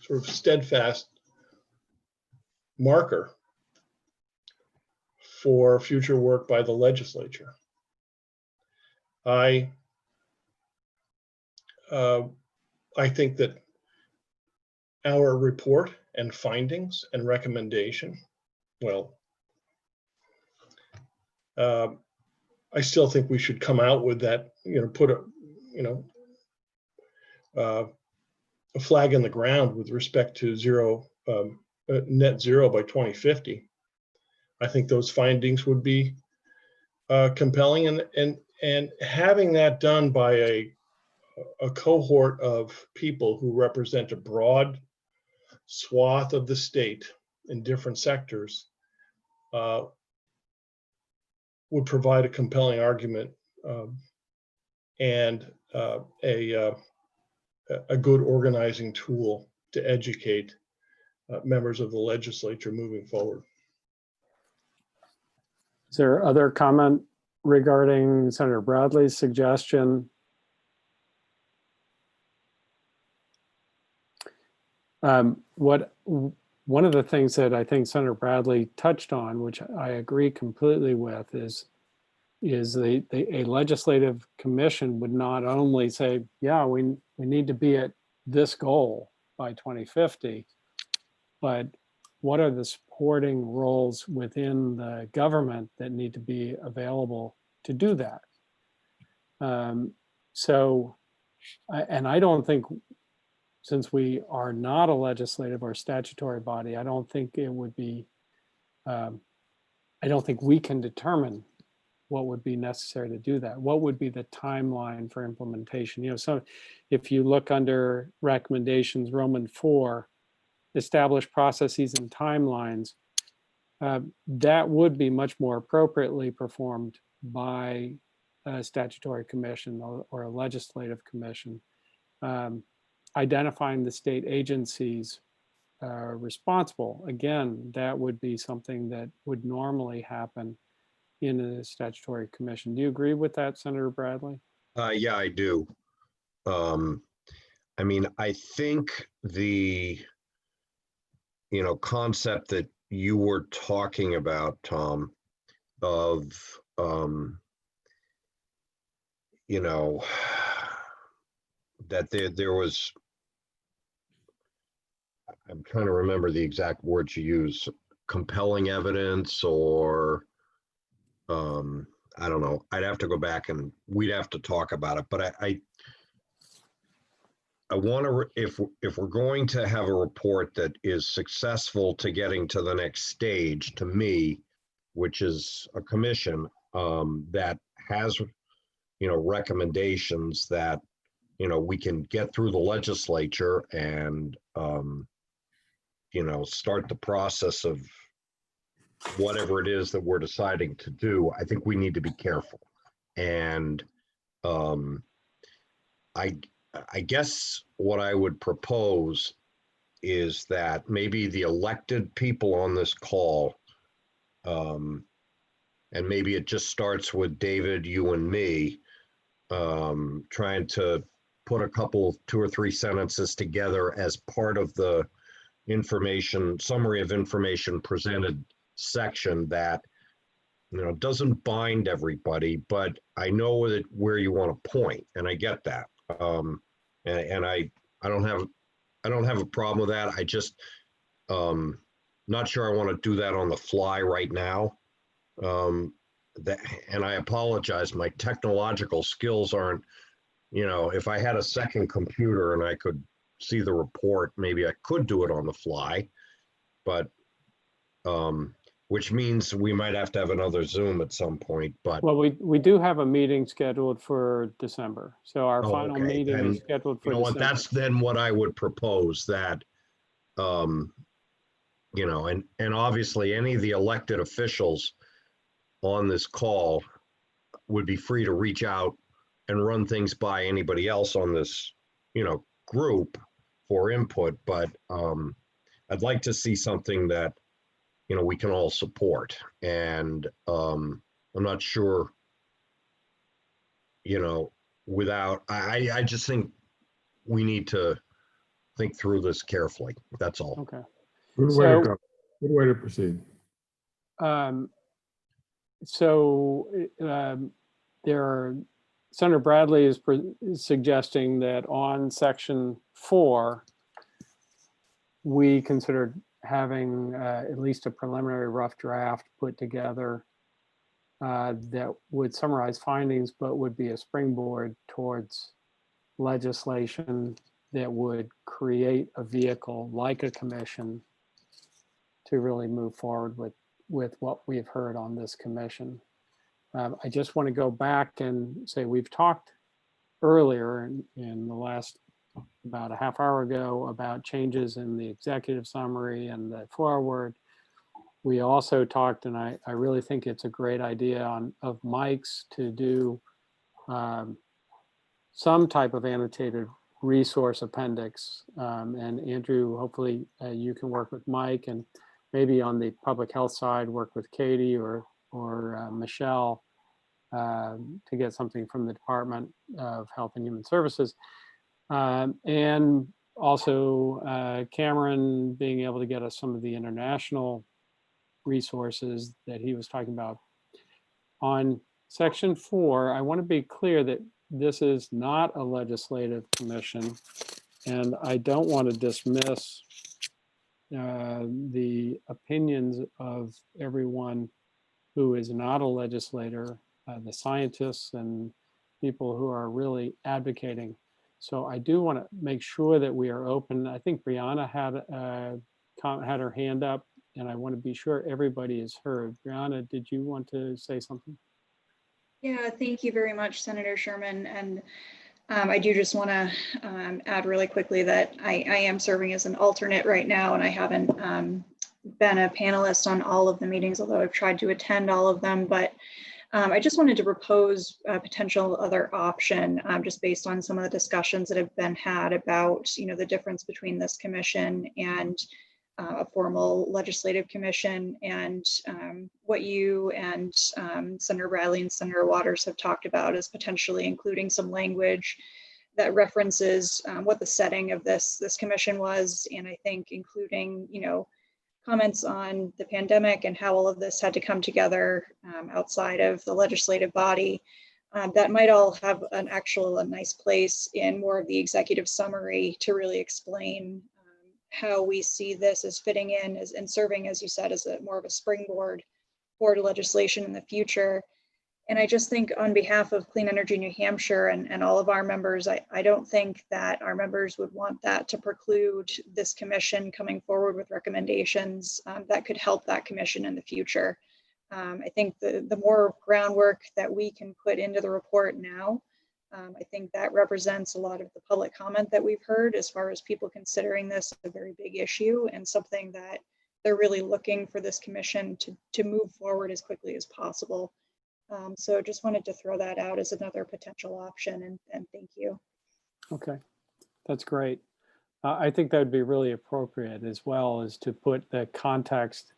sort of steadfast marker for future work by the legislature. I think that our report and findings and recommendation, well, I still think we should come out with that, put a flag in the ground with respect to net zero by 2050. I think those findings would be compelling, and having that done by a cohort of people who represent a broad swath of the state in different sectors would provide a compelling argument and a good organizing tool to educate members of the legislature moving forward. Is there other comment regarding Senator Bradley's suggestion? One of the things that I think Senator Bradley touched on, which I agree completely with, is a legislative commission would not only say, yeah, we need to be at this goal by 2050, but what are the supporting roles within the government that need to be available to do that? And I don't think, since we are not a legislative or statutory body, I don't think it would be, I don't think we can determine what would be necessary to do that. What would be the timeline for implementation? You know, so if you look under recommendations, Roman 4, establish processes and timelines, that would be much more appropriately performed by a statutory commission or a legislative commission. Identifying the state agencies responsible, again, that would be something that would normally happen in a statutory commission. Do you agree with that, Senator Bradley? Yeah, I do. I mean, I think the concept that you were talking about, Tom, of that there was, I'm trying to remember the exact words you use, compelling evidence, or I don't know. I'd have to go back and we'd have to talk about it. But I want to, if we're going to have a report that is successful to getting to the next stage, to me, which is a commission that has, recommendations that, we can get through the legislature and, start the process of whatever it is that we're deciding to do, I think we need to be careful. And I guess what I would propose is that maybe the elected people on this call, and maybe it just starts with David, you and me, trying to put a couple, 2 or 3 sentences together as part of the summary of information presented section that, doesn't bind everybody, but I know where you want to point, and I get that. And I don't have a problem with that. I just not sure I want to do that on the fly right now. And I apologize, my technological skills aren't, if I had a second computer and I could see the report, maybe I could do it on the fly, but which means we might have to have another Zoom at some point. But well, we do have a meeting scheduled for December. So our final meeting is scheduled for December. That's then what I would propose, that, and obviously any of the elected officials on this call would be free to reach out and run things by anybody else on this, group for input. But I'd like to see something that, we can all support. And I'm not sure, I just think we need to think through this carefully. That's all. Okay. Good way to go. Good way to proceed. Senator Bradley is suggesting that on section 4, we considered having at least a preliminary rough draft put together that would summarize findings, but would be a springboard towards legislation that would create a vehicle like a commission to really move forward with what we've heard on this commission. I just want to go back and say we've talked earlier in the last about a half hour ago about changes in the executive summary and the forward. We also talked, and I really think it's a great idea of Mike's to do some type of annotated resource appendix. And Andrew, hopefully you can work with Mike, and maybe on the public health side, work with Katie or Michelle to get something from the Department of Health and Human Services. And also Cameron being able to get us some of the international resources that he was talking about. On section 4, I want to be clear that this is not a legislative commission, and I don't want to dismiss the opinions of everyone who is not a legislator, the scientists and people who are really advocating. So I do want to make sure that we are open. I think Brianna had her hand up, and I want to be sure everybody is heard. Brianna, did you want to say something? Yeah, thank you very much, Senator Sherman. And I do just want to add really quickly that I am serving as an alternate right now, and I haven't been a panelist on all of the meetings, although I've tried to attend all of them. But I just wanted to propose a potential other option, just based on some of the discussions that have been had about, the difference between this commission and a formal legislative commission, and what you and Senator Bradley and Senator Waters have talked about is potentially including some language that references what the setting of this commission was, and I think including comments on the pandemic and how all of this had to come together outside of the legislative body. That might all have a nice place in more of the executive summary to really explain how we see this as fitting in and serving, as you said, as more of a springboard for legislation in the future. And I just think on behalf of Clean Energy New Hampshire and all of our members, I don't think that our members would want that to preclude this commission coming forward with recommendations that could help that commission in the future. I think the more groundwork that we can put into the report now, I think that represents a lot of the public comment that we've heard as far as people considering this a very big issue and something that they're really looking for this commission to move forward as quickly as possible. So just wanted to throw that out as another potential option, and thank you. Okay, that's great. I think that would be really appropriate, as well as to put the context,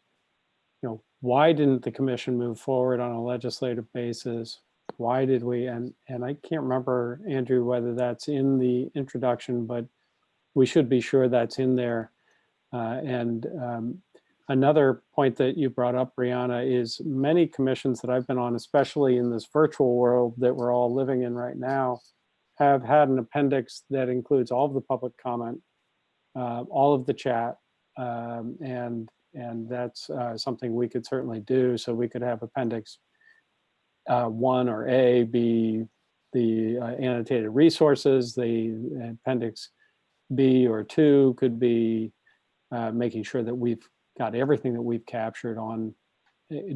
why didn't the commission move forward on a legislative basis? Why did we, and I can't remember, Andrew, whether that's in the introduction, but we should be sure that's in there. Another point that you brought up, Brianna, is many commissions that I've been on, especially in this virtual world that we're all living in right now, have had an appendix that includes all of the public comment, all of the chat, and that's something we could certainly do. So we could have appendix 1 or A be the annotated resources. The appendix B or 2 could be making sure that we've got everything that we've captured on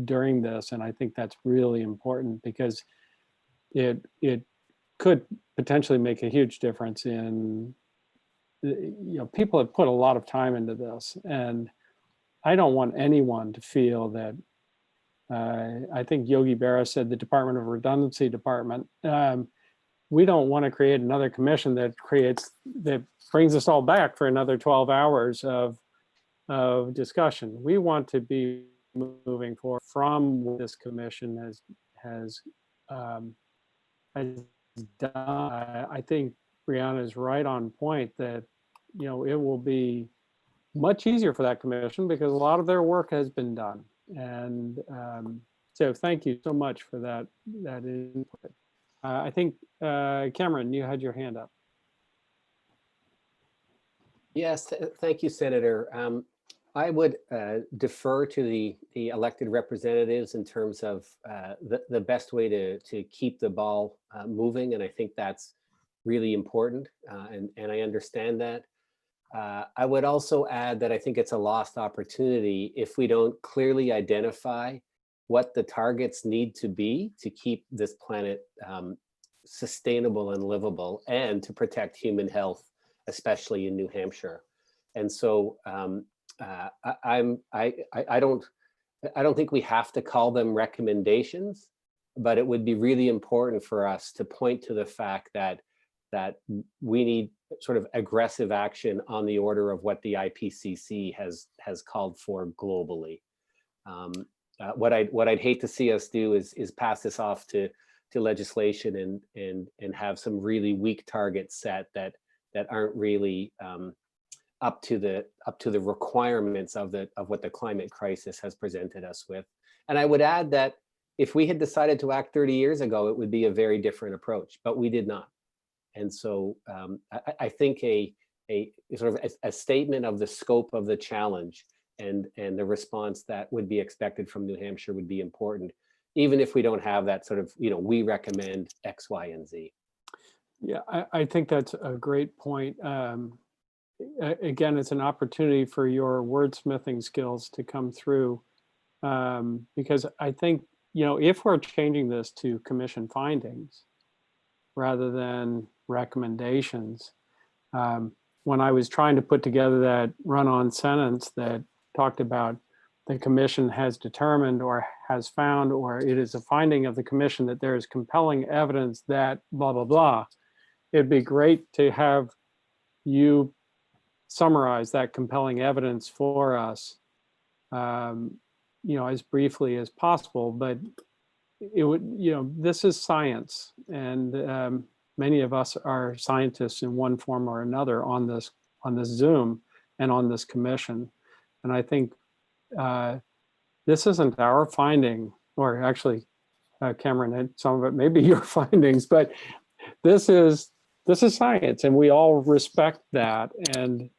during this. And I think that's really important because it could potentially make a huge difference in, people have put a lot of time into this, and I don't want anyone to feel that, I think Yogi Berra said the Department of Redundancy Department, we don't want to create another commission that brings us all back for another 12 hours of discussion. We want to be moving forward from what this commission has done. I think Brianna is right on point that it will be much easier for that commission because a lot of their work has been done. And so thank you so much for that input. I think Cameron, you had your hand up. Yes, thank you, Senator. I would defer to the elected representatives in terms of the best way to keep the ball moving, and I think that's really important, and I understand that. I would also add that I think it's a lost opportunity if we don't clearly identify what the targets need to be to keep this planet sustainable and livable, and to protect human health, especially in New Hampshire. And so I don't think we have to call them recommendations, but it would be really important for us to point to the fact that we need sort of aggressive action on the order of what the IPCC has called for globally. What I'd hate to see us do is pass this off to legislation and have some really weak targets set that aren't really up to the requirements of what the climate crisis has presented us with. And I would add that if we had decided to act 30 years ago, it would be a very different approach, but we did not. And so I think a sort of a statement of the scope of the challenge and the response that would be expected from New Hampshire would be important, even if we don't have that sort of, we recommend X, Y, and Z. Yeah, I think that's a great point. Again, it's an opportunity for your wordsmithing skills to come through, because I think, if we're changing this to commission findings rather than recommendations, when I was trying to put together that run-on sentence that talked about the commission has determined or has found, or it is a finding of the commission that there is compelling evidence that blah, blah, blah, it'd be great to have you summarize that compelling evidence for us, as briefly as possible. But it would, this is science, and many of us are scientists in one form or another on this Zoom and on this commission. And I think this isn't our finding, or actually, Cameron, some of it may be your findings, but this is science, and we all respect that. And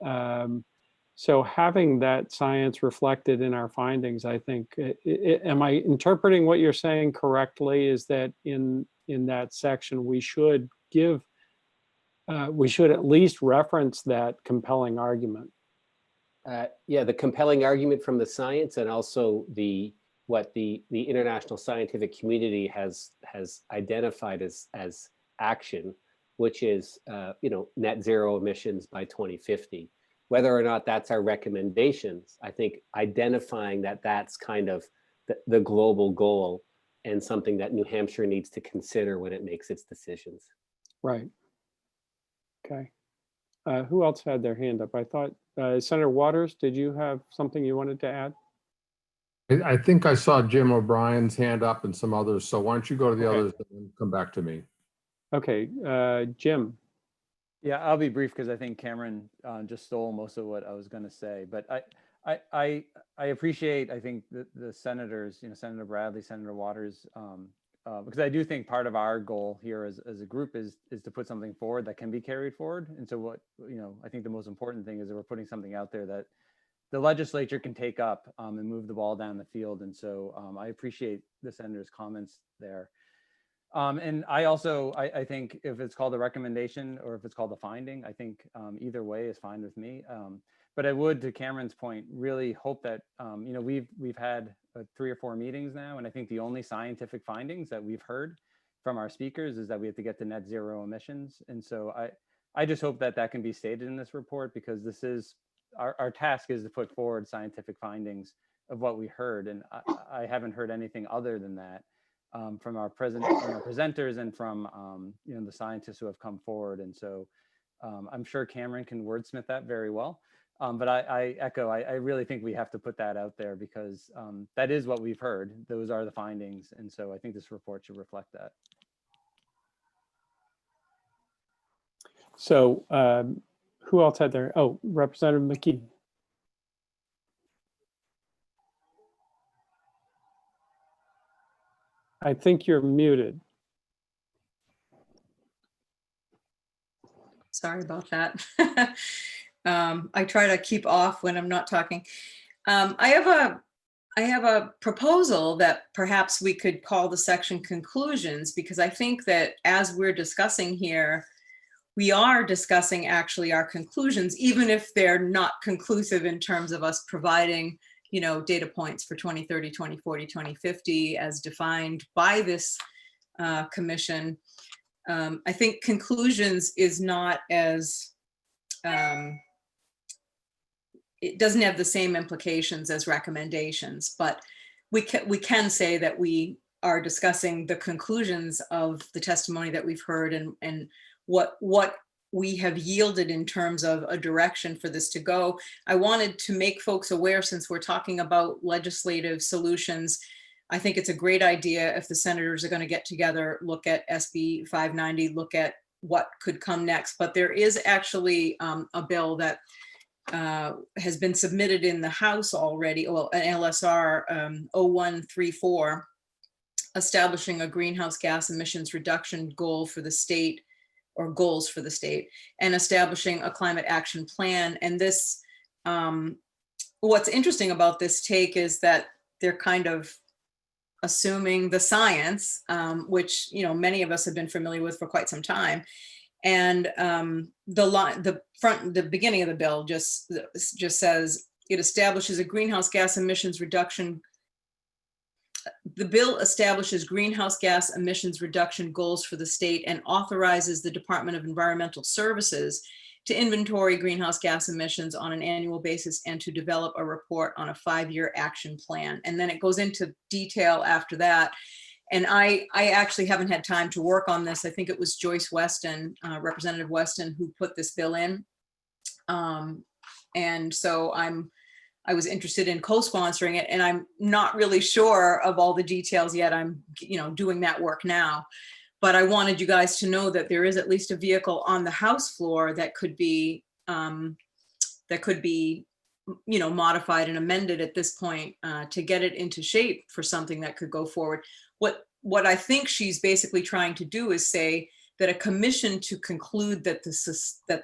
so having that science reflected in our findings, I think, am I interpreting what you're saying correctly? Is that in that section we should at least reference that compelling argument? Yeah, the compelling argument from the science, and also what the international scientific community has identified as action, which is net zero emissions by 2050. Whether or not that's our recommendations, I think identifying that that's kind of the global goal and something that New Hampshire needs to consider when it makes its decisions. Right. Okay. Who else had their hand up? I thought Senator Waters, did you have something you wanted to add? I think I saw Jim O'Brien's hand up and some others. So why don't you go to the Okay. others and then come back to me? Okay, Jim. Yeah, I'll be brief because I think Cameron just stole most of what I was going to say. But I appreciate, I think, the senators, Senator Bradley, Senator Waters, because I do think part of our goal here as a group is to put something forward that can be carried forward. And so what, I think the most important thing is that we're putting something out there that the legislature can take up and move the ball down the field. And so I appreciate the senator's comments there. And I also, I think if it's called a recommendation or if it's called a finding, I think either way is fine with me. But I would, to Cameron's point, really hope that, we've had 3 or 4 meetings now, and I think the only scientific findings that we've heard from our speakers is that we have to get to net zero emissions. And so I just hope that can be stated in this report, because this is, our task is to put forward scientific findings of what we heard. And I haven't heard anything other than that. From our presenters and from the scientists who have come forward. And so I'm sure Cameron can wordsmith that very well. But I echo, I really think we have to put that out there, because that is what we've heard. Those are the findings. And so I think this report should reflect that. So who else had their, Representative McKee. I think you're muted. Sorry about that. I try to keep off when I'm not talking. I have a proposal that perhaps we could call the section conclusions, because I think that as we're discussing here, we are discussing actually our conclusions, even if they're not conclusive in terms of us providing data points for 2030, 2040, 2050 as defined by this commission. I think conclusions is not as, it doesn't have the same implications as recommendations, but we can say that we are discussing the conclusions of the testimony that we've heard and what we have yielded in terms of a direction for this to go. I wanted to make folks aware, since we're talking about legislative solutions, I think it's a great idea if the senators are going to get together, look at SB 590, look at what could come next. But there is actually a bill that has been submitted in the House already, well, an LSR 0134, establishing a greenhouse gas emissions reduction goal for the state, or goals for the state, and establishing a climate action plan. And this, what's interesting about this take is that they're kind of assuming the science, which, you know, many of us have been familiar with for quite some time. And the beginning of the bill just says it establishes a greenhouse gas emissions reduction. The bill establishes greenhouse gas emissions reduction goals for the state and authorizes the Department of Environmental Services to inventory greenhouse gas emissions on an annual basis and to develop a report on a 5-year action plan. And then it goes into detail after that. And I actually haven't had time to work on this. I think it was Joyce Weston, Representative Weston, who put this bill in. And so I was interested in co-sponsoring it, and I'm not really sure of all the details yet. I'm, you know, doing that work now, but I wanted you guys to know that there is at least a vehicle on the House floor that could be, you know, modified and amended at this point to get it into shape for something that could go forward. What I think she's basically trying to do is say that a commission to conclude that the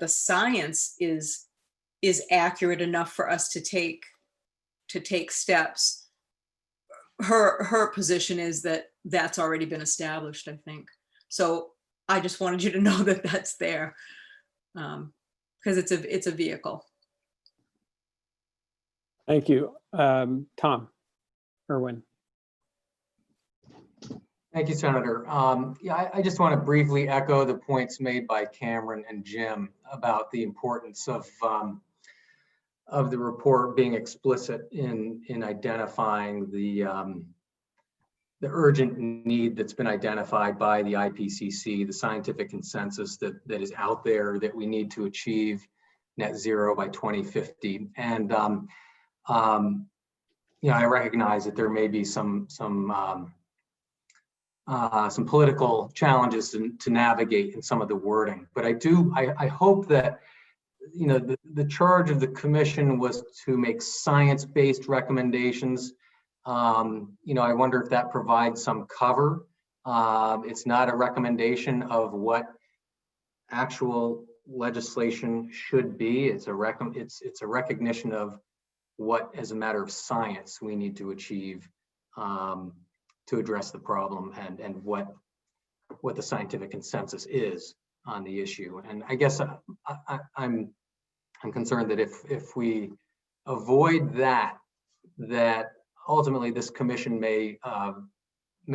science is accurate enough for us to take steps. Her position is that that's already been established, I think. So I just wanted you to know that that's there, because it's a vehicle. Thank you. Tom Irwin. Thank you, Senator. Yeah, I just want to briefly echo the points made by Cameron and Jim about the importance of the report being explicit in identifying the urgent need that's been identified by the IPCC, the scientific consensus that is out there that we need to achieve net zero by 2050. And you know, I recognize that there may be some political challenges to navigate in some of the wording, but I hope that, you know, the charge of the commission was to make science-based recommendations. You know, I wonder if that provides some cover. It's not a recommendation of what actual legislation should be. It's a recognition of what, as a matter of science, we need to achieve to address the problem and what the scientific consensus is on the issue. And I guess I'm concerned that if we avoid that ultimately this commission may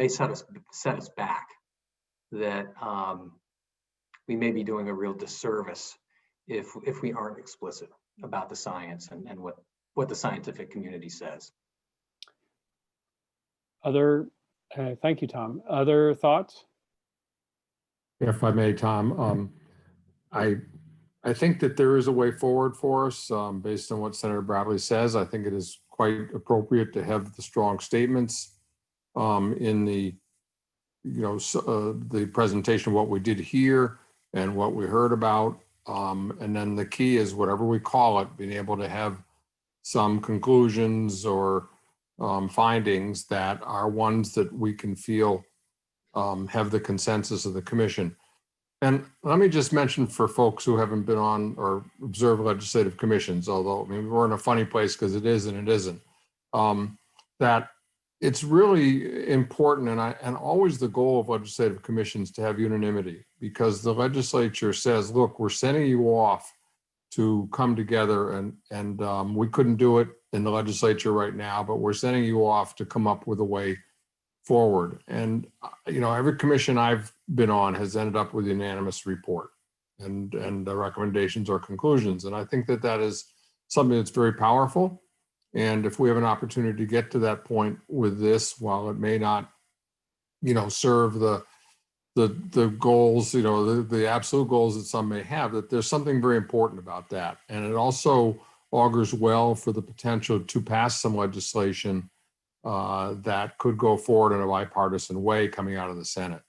set us back, that we may be doing a real disservice if we aren't explicit about the science and what the scientific community says. Thank you, Tom. Other thoughts? If I may, Tom, I think that there is a way forward for us based on what Senator Bradley says. I think it is quite appropriate to have the strong statements in the, you know, the presentation of what we did here and what we heard about. And then the key is, whatever we call it, being able to have some conclusions or findings that are ones that we can feel have the consensus of the commission. And let me just mention for folks who haven't been on or observed legislative commissions, although I mean, we're in a funny place because it is and it isn't, that it's really important and always the goal of legislative commissions to have unanimity, because the legislature says, look, we're sending you off to come together and we couldn't do it in the legislature right now, but we're sending you off to come up with a way forward. And, every commission I've been on has ended up with unanimous report and the recommendations or conclusions. And I think that that is something that's very powerful. And if we have an opportunity to get to that point with this, while it may not, serve the goals, the absolute goals that some may have, that there's something very important about that. And it also augurs well for the potential to pass some legislation that could go forward in a bipartisan way coming out of the Senate.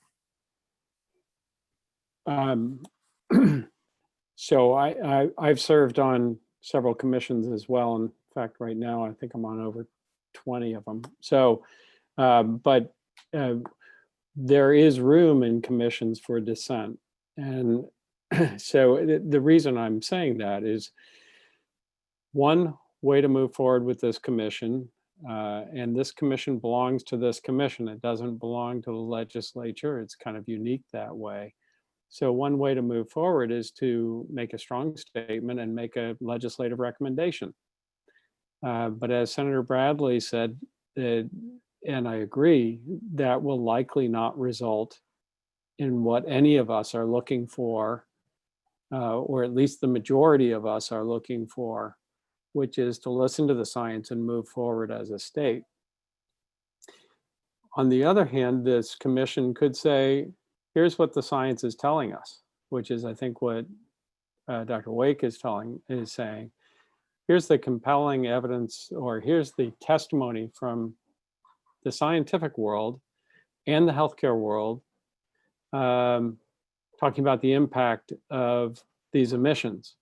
So I've served on several commissions as well. In fact, right now, I think I'm on over 20 of them. So, but there is room in commissions for dissent. And so the reason I'm saying that is one way to move forward with this commission, and this commission belongs to this commission. It doesn't belong to the legislature. It's kind of unique that way. So one way to move forward is to make a strong statement and make a legislative recommendation. But as Senator Bradley said, and I agree, that will likely not result in what any of us are looking for, or at least the majority of us are looking for, which is to listen to the science and move forward as a state. On the other hand, this commission could say, here's what the science is telling us, which is, I think, what Dr. Wake is saying. Here's the compelling evidence, or here's the testimony from the scientific world and the healthcare world, talking about the impact of these emissions.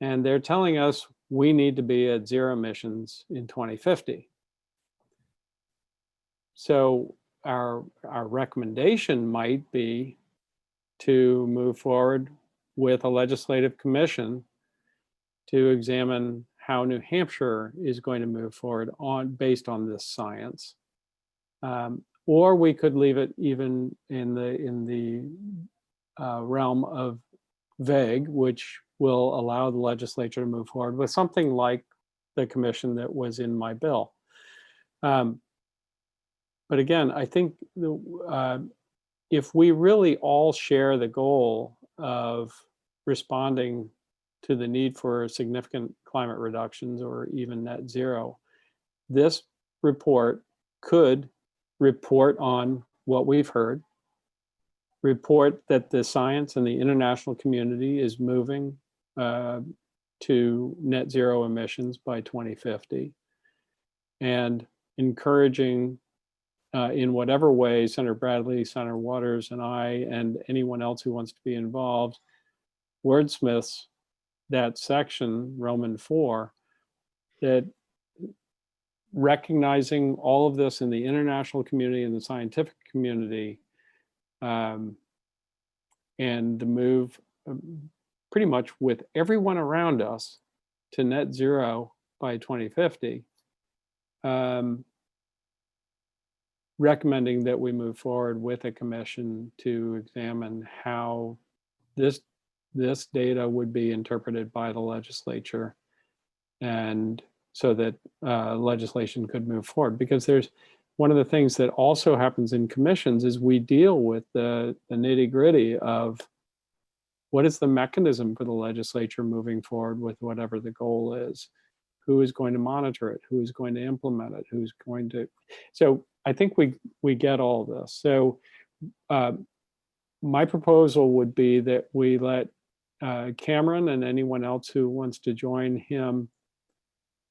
And they're telling us we need to be at zero emissions in 2050. So our recommendation might be to move forward with a legislative commission to examine how New Hampshire is going to move forward based on this science. Or we could leave it even in the realm of vague, which will allow the legislature to move forward with something like the commission that was in my bill. But again, I think if we really all share the goal of responding to the need for significant climate reductions or even net zero, this report could report on what we've heard, report that the science and the international community is moving to net zero emissions by 2050, and encouraging in whatever way Senator Bradley, Senator Waters, and I, and anyone else who wants to be involved, wordsmiths that section, Roman 4, that recognizing all of this in the international community and the scientific community, and the move pretty much with everyone around us to net zero by 2050, recommending that we move forward with a commission to examine how this data would be interpreted by the legislature, and so that legislation could move forward. Because there's one of the things that also happens in commissions is we deal with the nitty-gritty of what is the mechanism for the legislature moving forward with whatever the goal is, who is going to monitor it, who is going to implement it, who's going to. So I think we get all this. So my proposal would be that we let Cameron and anyone else who wants to join him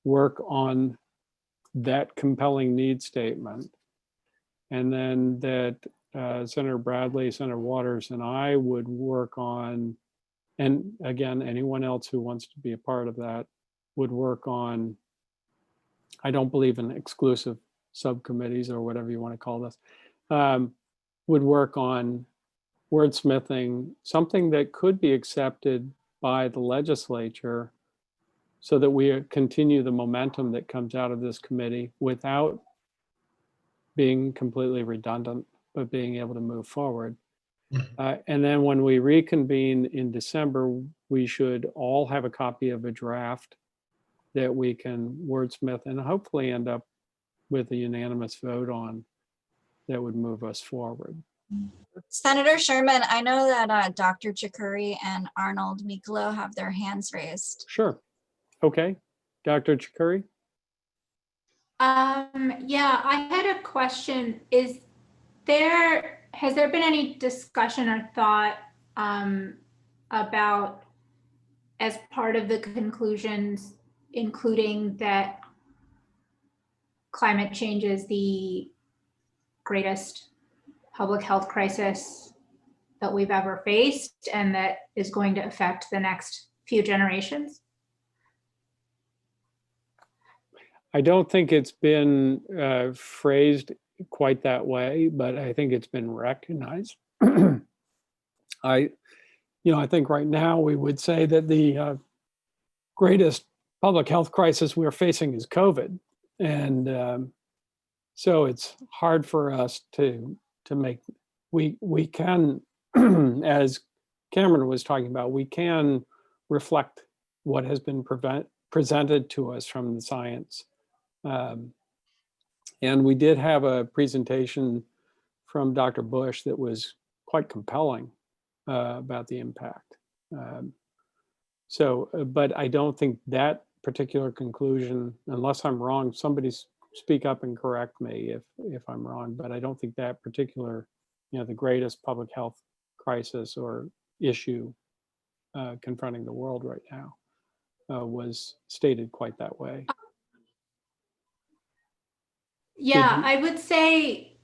work on that compelling need statement. And then that Senator Bradley, Senator Waters, and I would work on, and again, anyone else who wants to be a part of that would work on, I don't believe in exclusive subcommittees or whatever you want to call this, would work on wordsmithing something that could be accepted by the legislature so that we continue the momentum that comes out of this committee without being completely redundant, but being able to move forward. And then when we reconvene in December, we should all have a copy of a draft that we can wordsmith and hopefully end up with a unanimous vote on. that would move us forward. Senator Sherman, I know that Dr. Chakuri and Arnold Miklo have their hands raised. Sure. Okay. Dr. Chakuri? Yeah, I had a question. Has there been any discussion or thought about, as part of the conclusions, including that climate change is the greatest public health crisis that we've ever faced and that is going to affect the next few generations? I don't think it's been phrased quite that way, but I think it's been recognized. I think right now we would say that the greatest public health crisis we're facing is COVID. And so it's hard for us to make, we can, as Cameron was talking about, we can reflect what has been presented to us from the science. And we did have a presentation from Dr. Bush that was quite compelling about the impact. But I don't think that particular conclusion, unless I'm wrong, somebody speak up and correct me if I'm wrong, but I don't think that particular, the greatest public health crisis or issue confronting the world right now was stated quite that way. Yeah, I would say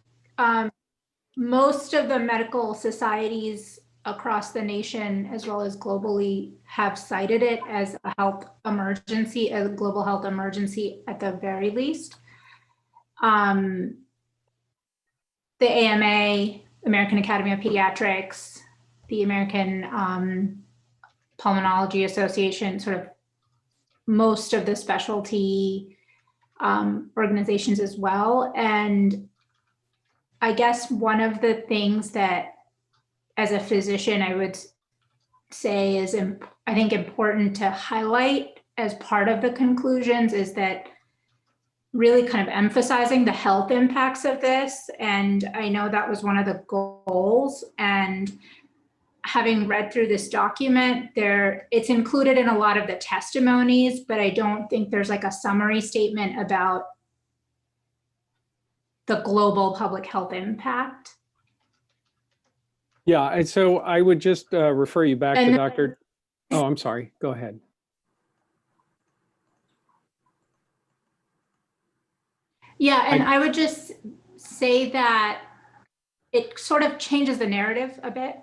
most of the medical societies across the nation, as well as globally, have cited it as a health emergency, a global health emergency at the very least. The AMA, American Academy of Pediatrics, the American Pulmonology Association, sort of most of the specialty organizations as well. And I guess one of the things that, as a physician, I would say is, I think, important to highlight as part of the conclusions is that really kind of emphasizing the health impacts of this. And I know that was one of the goals. And having read through this document, it's included in a lot of the testimonies, but I don't think there's like a summary statement about the global public health impact. Yeah, and so I would just refer you back to And Dr. Oh, I'm sorry. Go ahead. Yeah, and I would just say that it sort of changes the narrative a bit.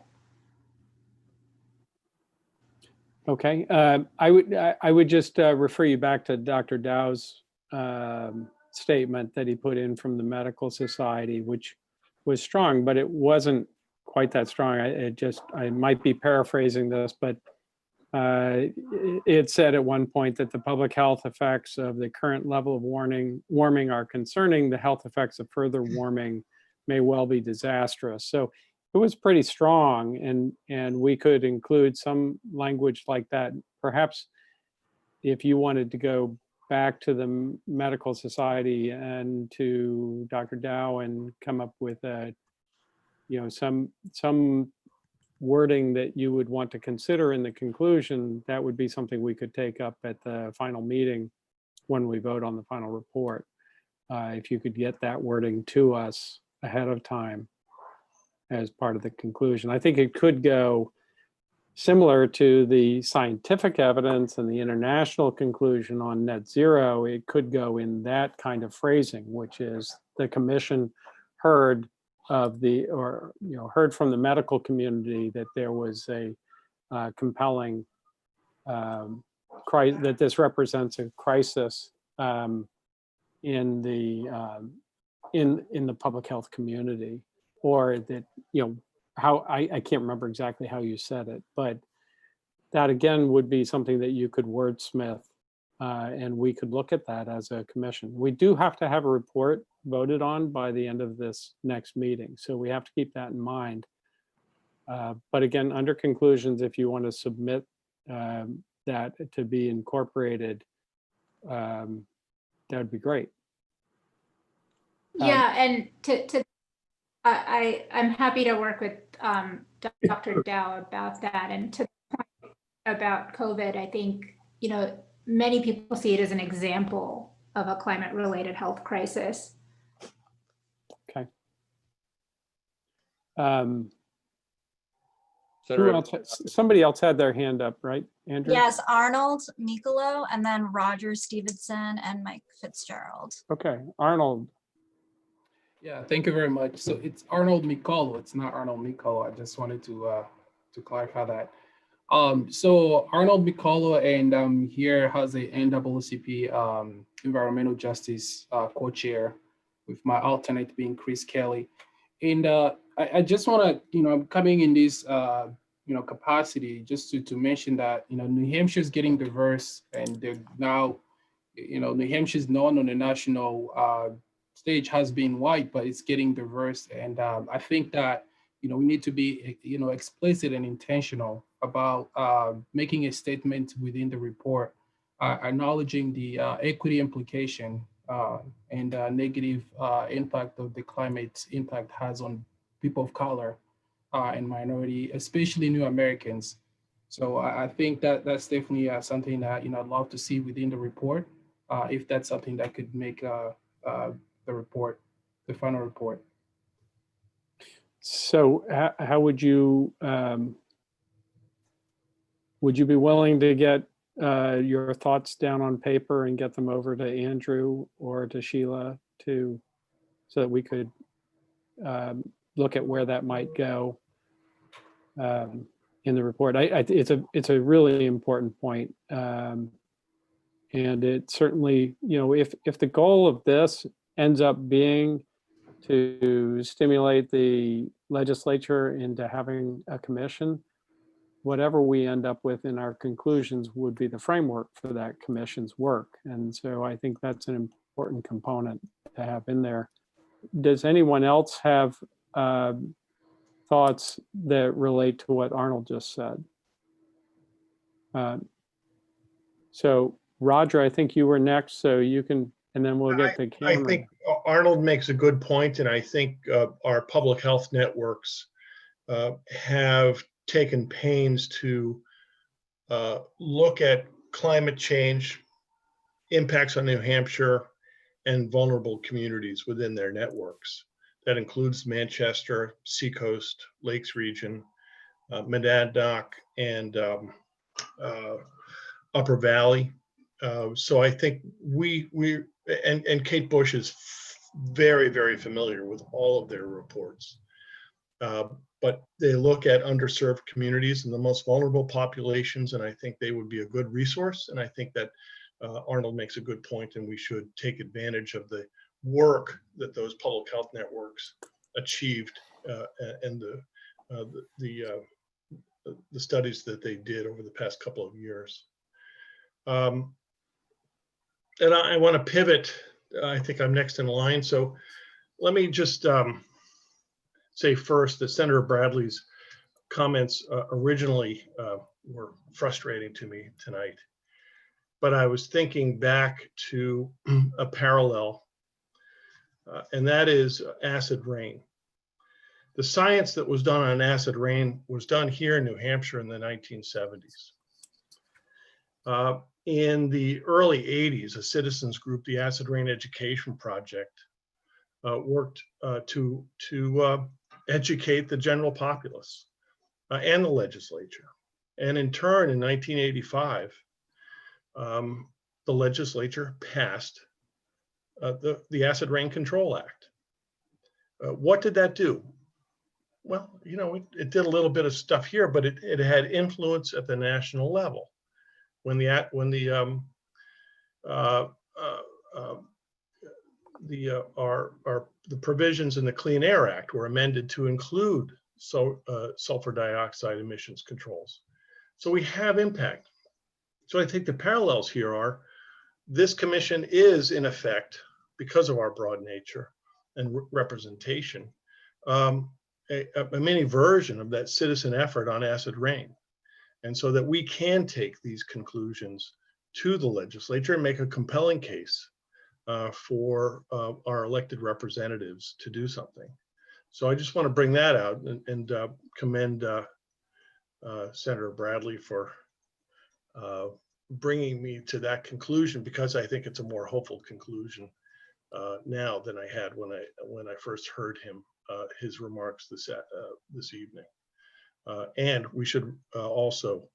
Okay, I would just refer you back to Dr. Dow's statement that he put in from the Medical Society, which was strong, but it wasn't quite that strong. I might be paraphrasing this, but it said at one point that the public health effects of the current level of warming are concerning. The health effects of further warming may well be disastrous. So it was pretty strong, and we could include some language like that. Perhaps if you wanted to go back to the Medical Society and to Dr. Dow and come up with some wording that you would want to consider in the conclusion, that would be something we could take up at the final meeting when we vote on the final report. If you could get that wording to us ahead of time as part of the conclusion. I think it could go similar to the scientific evidence and the international conclusion on net zero. It could go in that kind of phrasing, which is the commission heard from the medical community that there was a compelling that this represents a crisis in the public health community, or that how I can't remember exactly how you said it, but that again would be something that you could wordsmith, and we could look at that as a commission. We do have to have a report voted on by the end of this next meeting, so we have to keep that in mind. But again, under conclusions, if you want to submit that to be incorporated, that would be great. Yeah, and to I'm happy to work with Dr. Dow about that. And to the point about COVID, I think, you know, many people see it as an example of a climate-related health crisis. Okay. Senator, Who else? Somebody else had their hand up, right, Andrew? Yes, Arnold Mikolo, and then Roger Stevenson and Mike Fitzgerald. Okay, Arnold. Yeah, thank you very much. So it's Arnold Mikolo. It's not Arnold Mikolo. I just wanted to clarify that. So Arnold Mikolo, and I'm here as a NAACP Environmental Justice co-chair, with my alternate being Chris Kelly. And I just want to, you know, I'm coming in this, you know, capacity just to mention that, you know, New Hampshire is getting diverse, and they're now, you know, New Hampshire is known on the national stage has been white, but it's getting diverse. And I think that, you know, we need to be, you know, explicit and intentional about making a statement within the report, acknowledging the equity implication and negative impact of the climate impact has on people of color and minority, especially new Americans. So I think that that's definitely something that, you know, I'd love to see within the report, if that's something that could make the report, the final report. So how would you be willing to get your thoughts down on paper and get them over to Andrew or to Sheila so that we could look at where that might go in the report? It's a really important point. And it certainly, you know, if the goal of this ends up being to stimulate the legislature into having a commission, whatever we end up with in our conclusions would be the framework for that commission's work. And so I think that's an important component to have in there. Does anyone else have thoughts that relate to what Arnold just said? So Roger, I think you were next, so you can, and then we'll get to Cameron. I think Arnold makes a good point, and I think our public health networks have taken pains to look at climate change, impacts on New Hampshire, and vulnerable communities within their networks. That includes Manchester, Seacoast, Lakes region, Monadnock, and Upper Valley. So I think and Kate Bush is very, very familiar with all of their reports. But they look at underserved communities and the most vulnerable populations, and I think they would be a good resource. And I think that Arnold makes a good point, and we should take advantage of the work that those public health networks achieved and the studies that they did over the past couple of years. And I want to pivot. I think I'm next in line. So let me just say first that Senator Bradley's comments originally were frustrating to me tonight. But I was thinking back to a parallel, and that is acid rain. The science that was done on acid rain was done here in New Hampshire in the 1970s. In the early 80s, a citizens group, the Acid Rain Education Project, worked to educate the general populace and the legislature. And in turn, in 1985, the legislature passed the Acid Rain Control Act. What did that do? Well, you know, it did a little bit of stuff here, but it had influence at the national level. When the provisions in the Clean Air Act were amended to include sulfur dioxide emissions controls. So we have impact. So I think the parallels here are this commission is in effect, because of our broad nature and representation, a mini version of that citizen effort on acid rain. And so that we can take these conclusions to the legislature and make a compelling case for our elected representatives to do something. So I just want to bring that out and commend Senator Bradley for bringing me to that conclusion, because I think it's a more hopeful conclusion now than I had when I first heard his remarks this evening. And we should also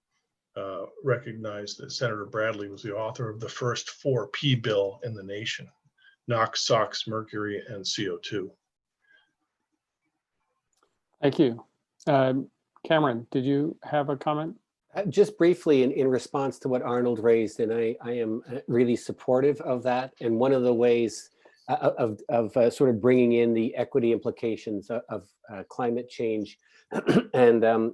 recognize that Senator Bradley was the author of the first 4P bill in the nation: NOx, SOx, mercury, and CO2. Thank you. Cameron, did you have a comment? Just briefly in response to what Arnold raised, and I am really supportive of that. And one of the ways of sort of bringing in the equity implications of climate change. And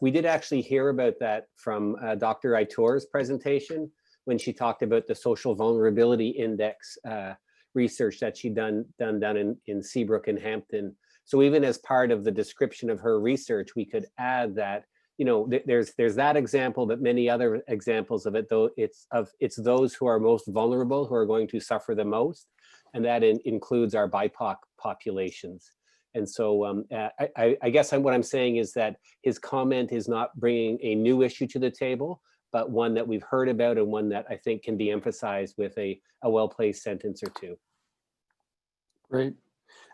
we did actually hear about that from Dr. Aitor's presentation when she talked about the social vulnerability index research that she'd done in Seabrook and Hampton. So even as part of the description of her research, we could add that, you know, there's that example, but many other examples of it, though it's those who are most vulnerable who are going to suffer the most, and that includes our BIPOC populations. And so I guess what I'm saying is that his comment is not bringing a new issue to the table, but one that we've heard about and one that I think can be emphasized with a well-placed sentence or two. Great.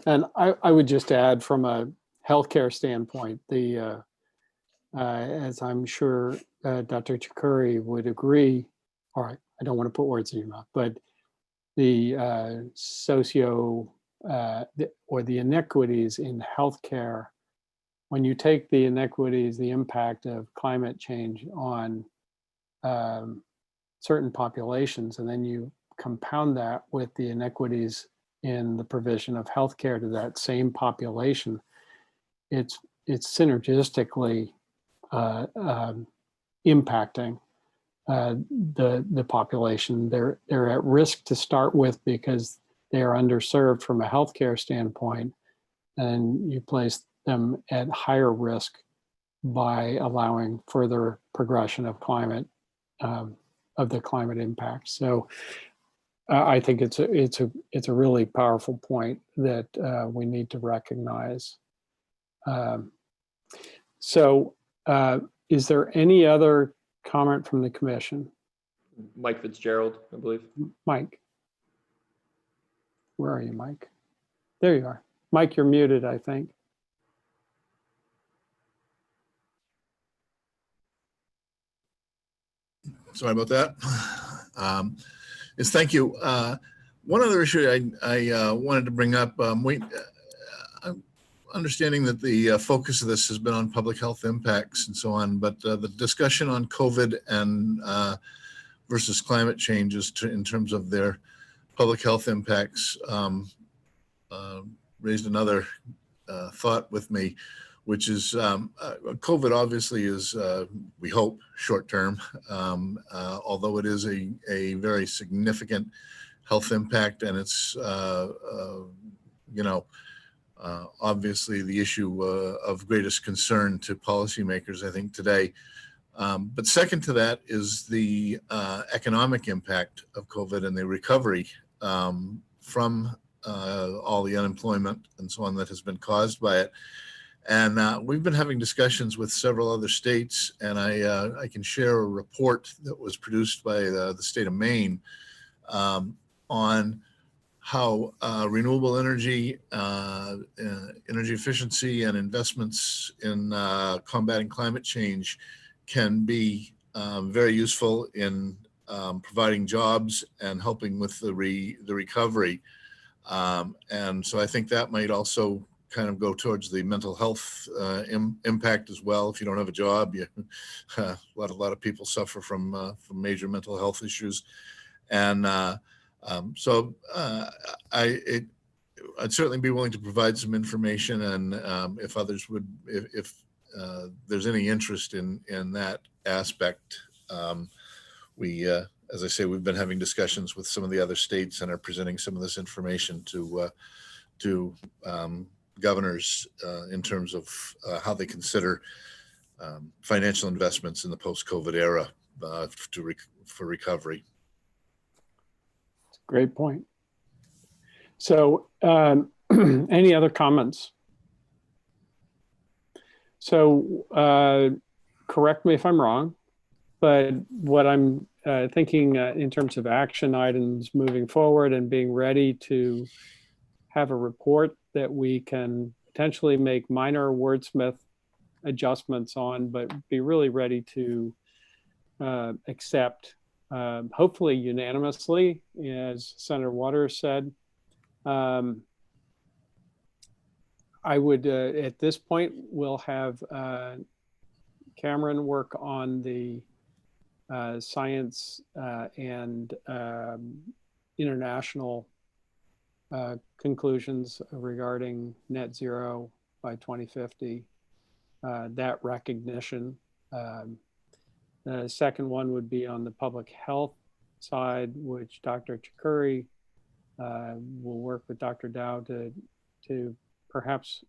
And I would just add, from a healthcare standpoint, as I'm sure Dr. Chakuri would agree, all right, I don't want to put words in your mouth, but the or the inequities in healthcare, when you take the inequities, the impact of climate change on certain populations, and then you compound that with the inequities in the provision of healthcare to that same population, it's synergistically impacting the population. They're at risk to start with because they are underserved from a healthcare standpoint, and you place them at higher risk by allowing further progression of climate, of the climate impact. So I think it's a really powerful point that we need to recognize. Is there any other comment from the commission? Mike Fitzgerald, I believe. Mike. Where are you, Mike? There you are. Mike, you're muted, I think. Sorry about that. Yes, thank you. One other issue I wanted to bring up, I'm understanding that the focus of this has been on public health impacts and so on, but the discussion on COVID and versus climate changes in terms of their public health impacts raised another thought with me, which is COVID obviously is, we hope, short term, although it is a very significant health impact, and it's, obviously the issue of greatest concern to policymakers, I think, today. But second to that is the economic impact of COVID and the recovery from all the unemployment and so on that has been caused by it. And we've been having discussions with several other states, and I can share a report that was produced by the state of Maine on how renewable energy, energy efficiency, and investments in combating climate change can be very useful in providing jobs and helping with the recovery. And so I think that might also kind of go towards the mental health impact as well. If you don't have a job, a lot of people suffer from major mental health issues, and so I'd certainly be willing to provide some information, and if others would, if there's any interest in that aspect, we, as I say, we've been having discussions with some of the other states and are presenting some of this information to governors in terms of how they consider financial investments in the post-COVID era for recovery. Great point. So any other comments? So correct me if I'm wrong, but what I'm thinking in terms of action items moving forward and being ready to have a report that we can potentially make minor wordsmith adjustments on, but be really ready to accept, hopefully unanimously, as Senator Waters said. I would, at this point, we'll have Cameron work on the science and international conclusions regarding net zero by 2050, that recognition. The second one would be on the public health side, which Dr. Chakuri will work with Dr. Dow to perhaps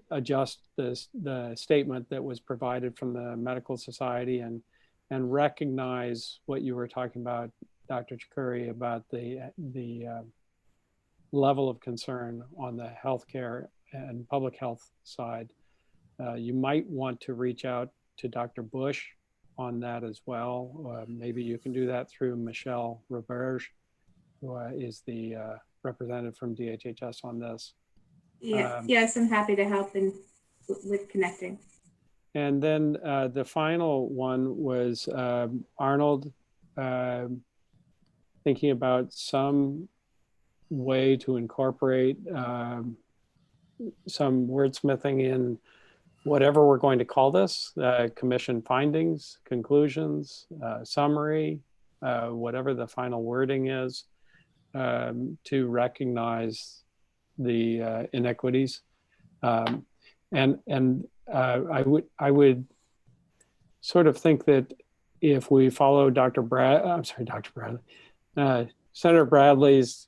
adjust the statement that was provided from the Medical Society and recognize what you were talking about, Dr. Chakuri, about the level of concern on the healthcare and public health side. You might want to reach out to Dr. Bush on that as well. Maybe you can do that through Michelle Roberge, who is the representative from DHHS on this. Yes, I'm happy to help with connecting. And then the final one was Arnold thinking about some way to incorporate some wordsmithing in whatever we're going to call this, commission findings, conclusions, summary, whatever the final wording is, to recognize the inequities. And I would sort of think that if we follow Senator Bradley's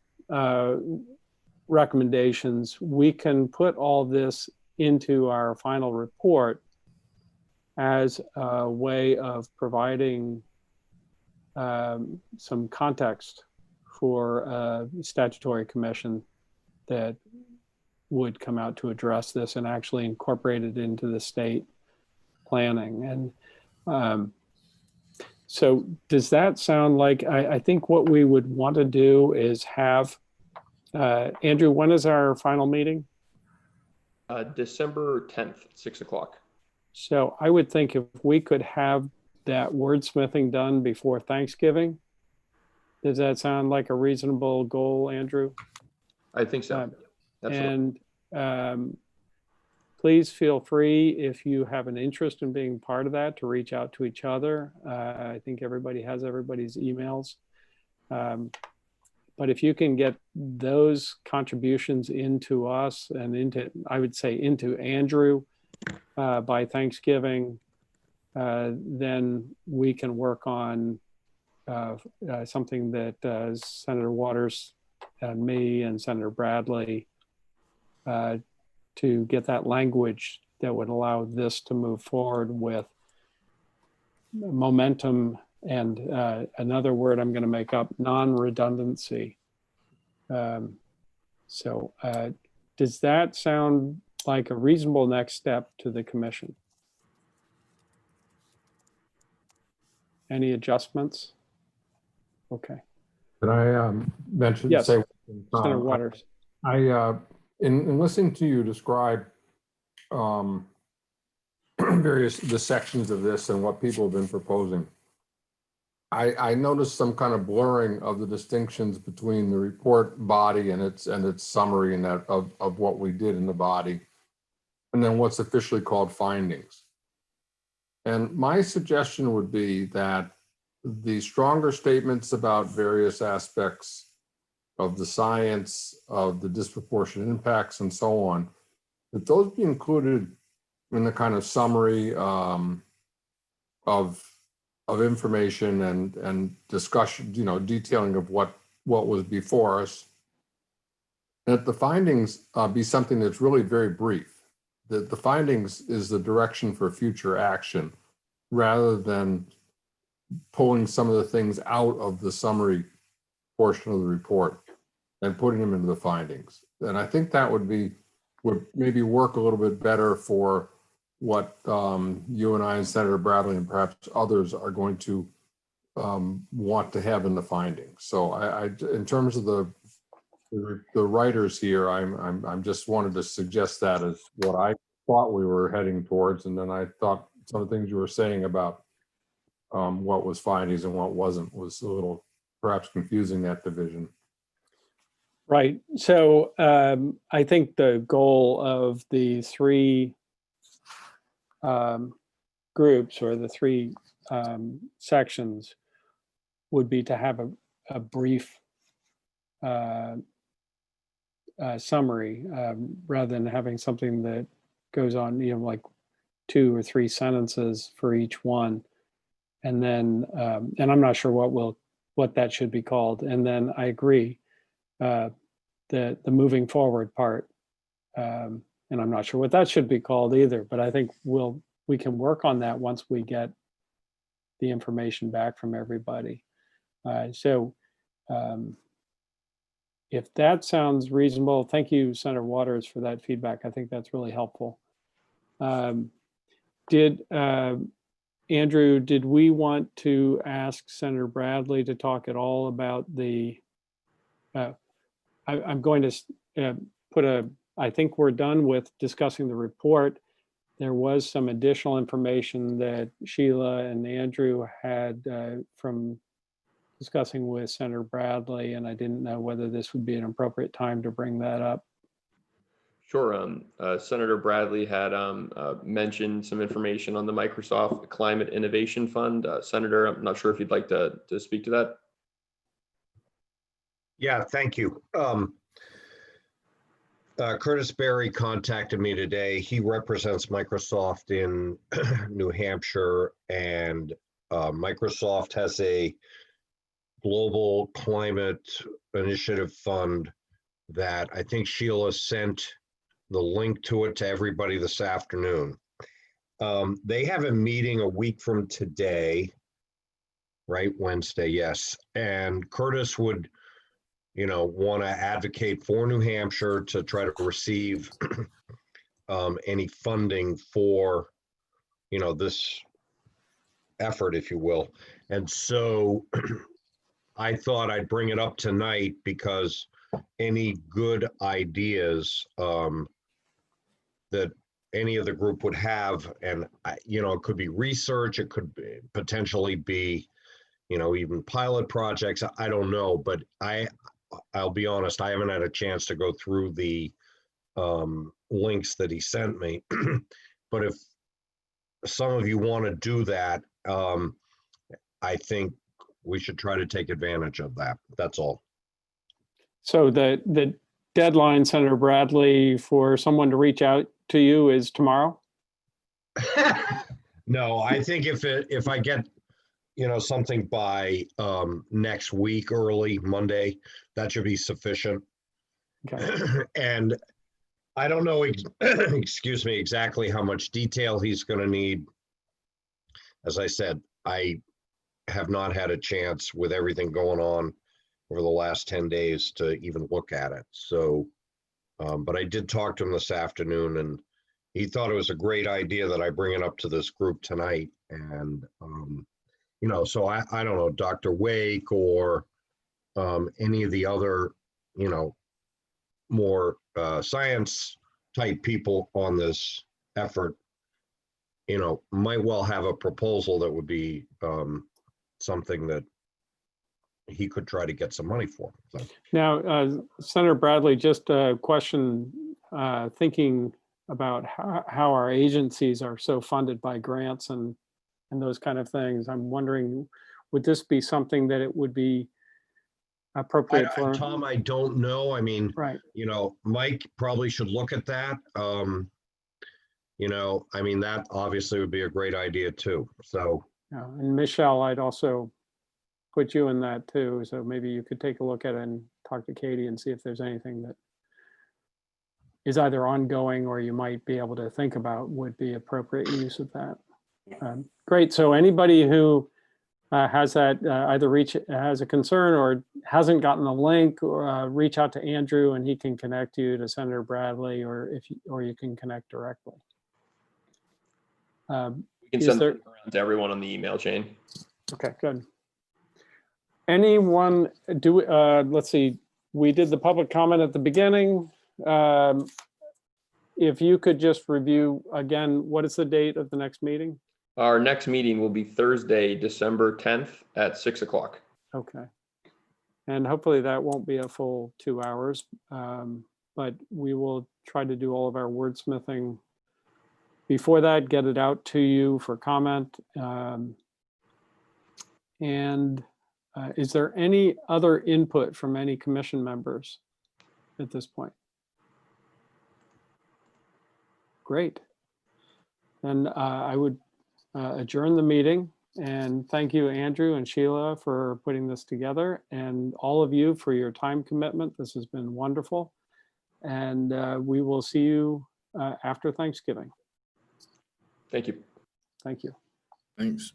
recommendations, we can put all this into our final report as a way of providing some context for a statutory commission that would come out to address this and actually incorporate it into the state planning. And so does that sound like, I think what we would want to do is have, Andrew, when is our final meeting? December 10th, 6 o'clock. So I would think if we could have that wordsmithing done before Thanksgiving, does that sound like a reasonable goal, Andrew? I think so. Absolutely. And please feel free, if you have an interest in being part of that, to reach out to each other. I think everybody has everybody's emails. But if you can get those contributions into us and into, I would say, into Andrew by Thanksgiving, then we can work on something that Senator Waters and me and Senator Bradley to get that language that would allow this to move forward with momentum and another word I'm going to make up, non-redundancy. So does that sound like a reasonable next step to the commission? Any adjustments? Okay. Can I mention? Yes, say, Senator Waters. In listening to you describe the sections of this and what people have been proposing, I noticed some kind of blurring of the distinctions between the report body and its summary and that of what we did in the body, and then what's officially called findings. And my suggestion would be that the stronger statements about various aspects of the science, of the disproportionate impacts and so on, that those be included in the kind of summary of information and discussion, detailing of what was before us. That the findings be something that's really very brief. That the findings is the direction for future action, rather than pulling some of the things out of the summary portion of the report and putting them into the findings. And I think that would be would maybe work a little bit better for what you and I and Senator Bradley and perhaps others are going to want to have in the findings. So in terms of the writers here, I'm just wanted to suggest that as what I thought we were heading towards, and then I thought some of the things you were saying about what was findings and what wasn't was a little perhaps confusing, that division. Right. So I think the goal of the three groups or the three sections would be to have a brief summary rather than having something that goes on, like 2 or 3 sentences for each one. And then, and I'm not sure what that should be called. And then I agree, the moving forward part, and I'm not sure what that should be called either, but I think we can work on that once we get the information back from everybody. So if that sounds reasonable, thank you, Senator Waters, for that feedback. I think that's really helpful. Andrew, did we want to ask Senator Bradley to talk at all about the, I'm going to I think we're done with discussing the report. There was some additional information that Sheila and Andrew had from discussing with Senator Bradley, and I didn't know whether this would be an appropriate time to bring that up. Sure. Senator Bradley had mentioned some information on the Microsoft Climate Innovation Fund. Senator, I'm not sure if you'd like to speak to that. Yeah, thank you. Curtis Berry contacted me today. He represents Microsoft in New Hampshire, and Microsoft has a global climate initiative fund that I think Sheila sent the link to it to everybody this afternoon. They have a meeting a week from today, right? Wednesday, yes. And Curtis would, want to advocate for New Hampshire to try to receive any funding for, this effort, if you will. And so I thought I'd bring it up tonight because any good ideas that any of the group would have, and it could be research, it could potentially be, even pilot projects. I don't know, but I'll be honest, I haven't had a chance to go through the links that he sent me. But if some of you want to do that, I think we should try to take advantage of that. That's all. So the deadline, Senator Bradley, for someone to reach out to you is tomorrow? No, I think if I get, something by next week, early Monday, that should be sufficient. Okay. And I don't know, excuse me, exactly how much detail he's going to need. As I said, I have not had a chance with everything going on over the last 10 days to even look at it. So, but I did talk to him this afternoon, and he thought it was a great idea that I bring it up to this group tonight. And, so I don't know, Dr. Wake or any of the other, more science type people on this effort, might well have a proposal that would be something that he could try to get some money for. So. Now, Senator Bradley, just a question, thinking about how our agencies are so funded by grants and those kind of things. I'm wondering, would this be something that it would be appropriate for? Tom, I don't know. I mean, right. Mike probably should look at that. I mean, that obviously would be a great idea too. So. Yeah, and Michelle, I'd also put you in that too. So maybe you could take a look at it and talk to Katie and see if there's anything that is either ongoing or you might be able to think about would be appropriate use of that. Great. So anybody who has that either has a concern or hasn't gotten the link, or reach out to Andrew and he can connect you to Senator Bradley, or you can connect directly. We can Is send there- them around to everyone on the email chain. Okay, good. Anyone let's see, we did the public comment at the beginning. If you could just review again, what is the date of the next meeting? Our next meeting will be Thursday, December 10th at 6 o'clock. Okay. And hopefully that won't be a full 2 hours, but we will try to do all of our wordsmithing before that, get it out to you for comment. Is there any other input from any commission members at this point? Great. Then I would adjourn the meeting, and thank you, Andrew and Sheila, for putting this together, and all of you for your time commitment. This has been wonderful. And we will see you after Thanksgiving. Thank you. Thank you. Thanks.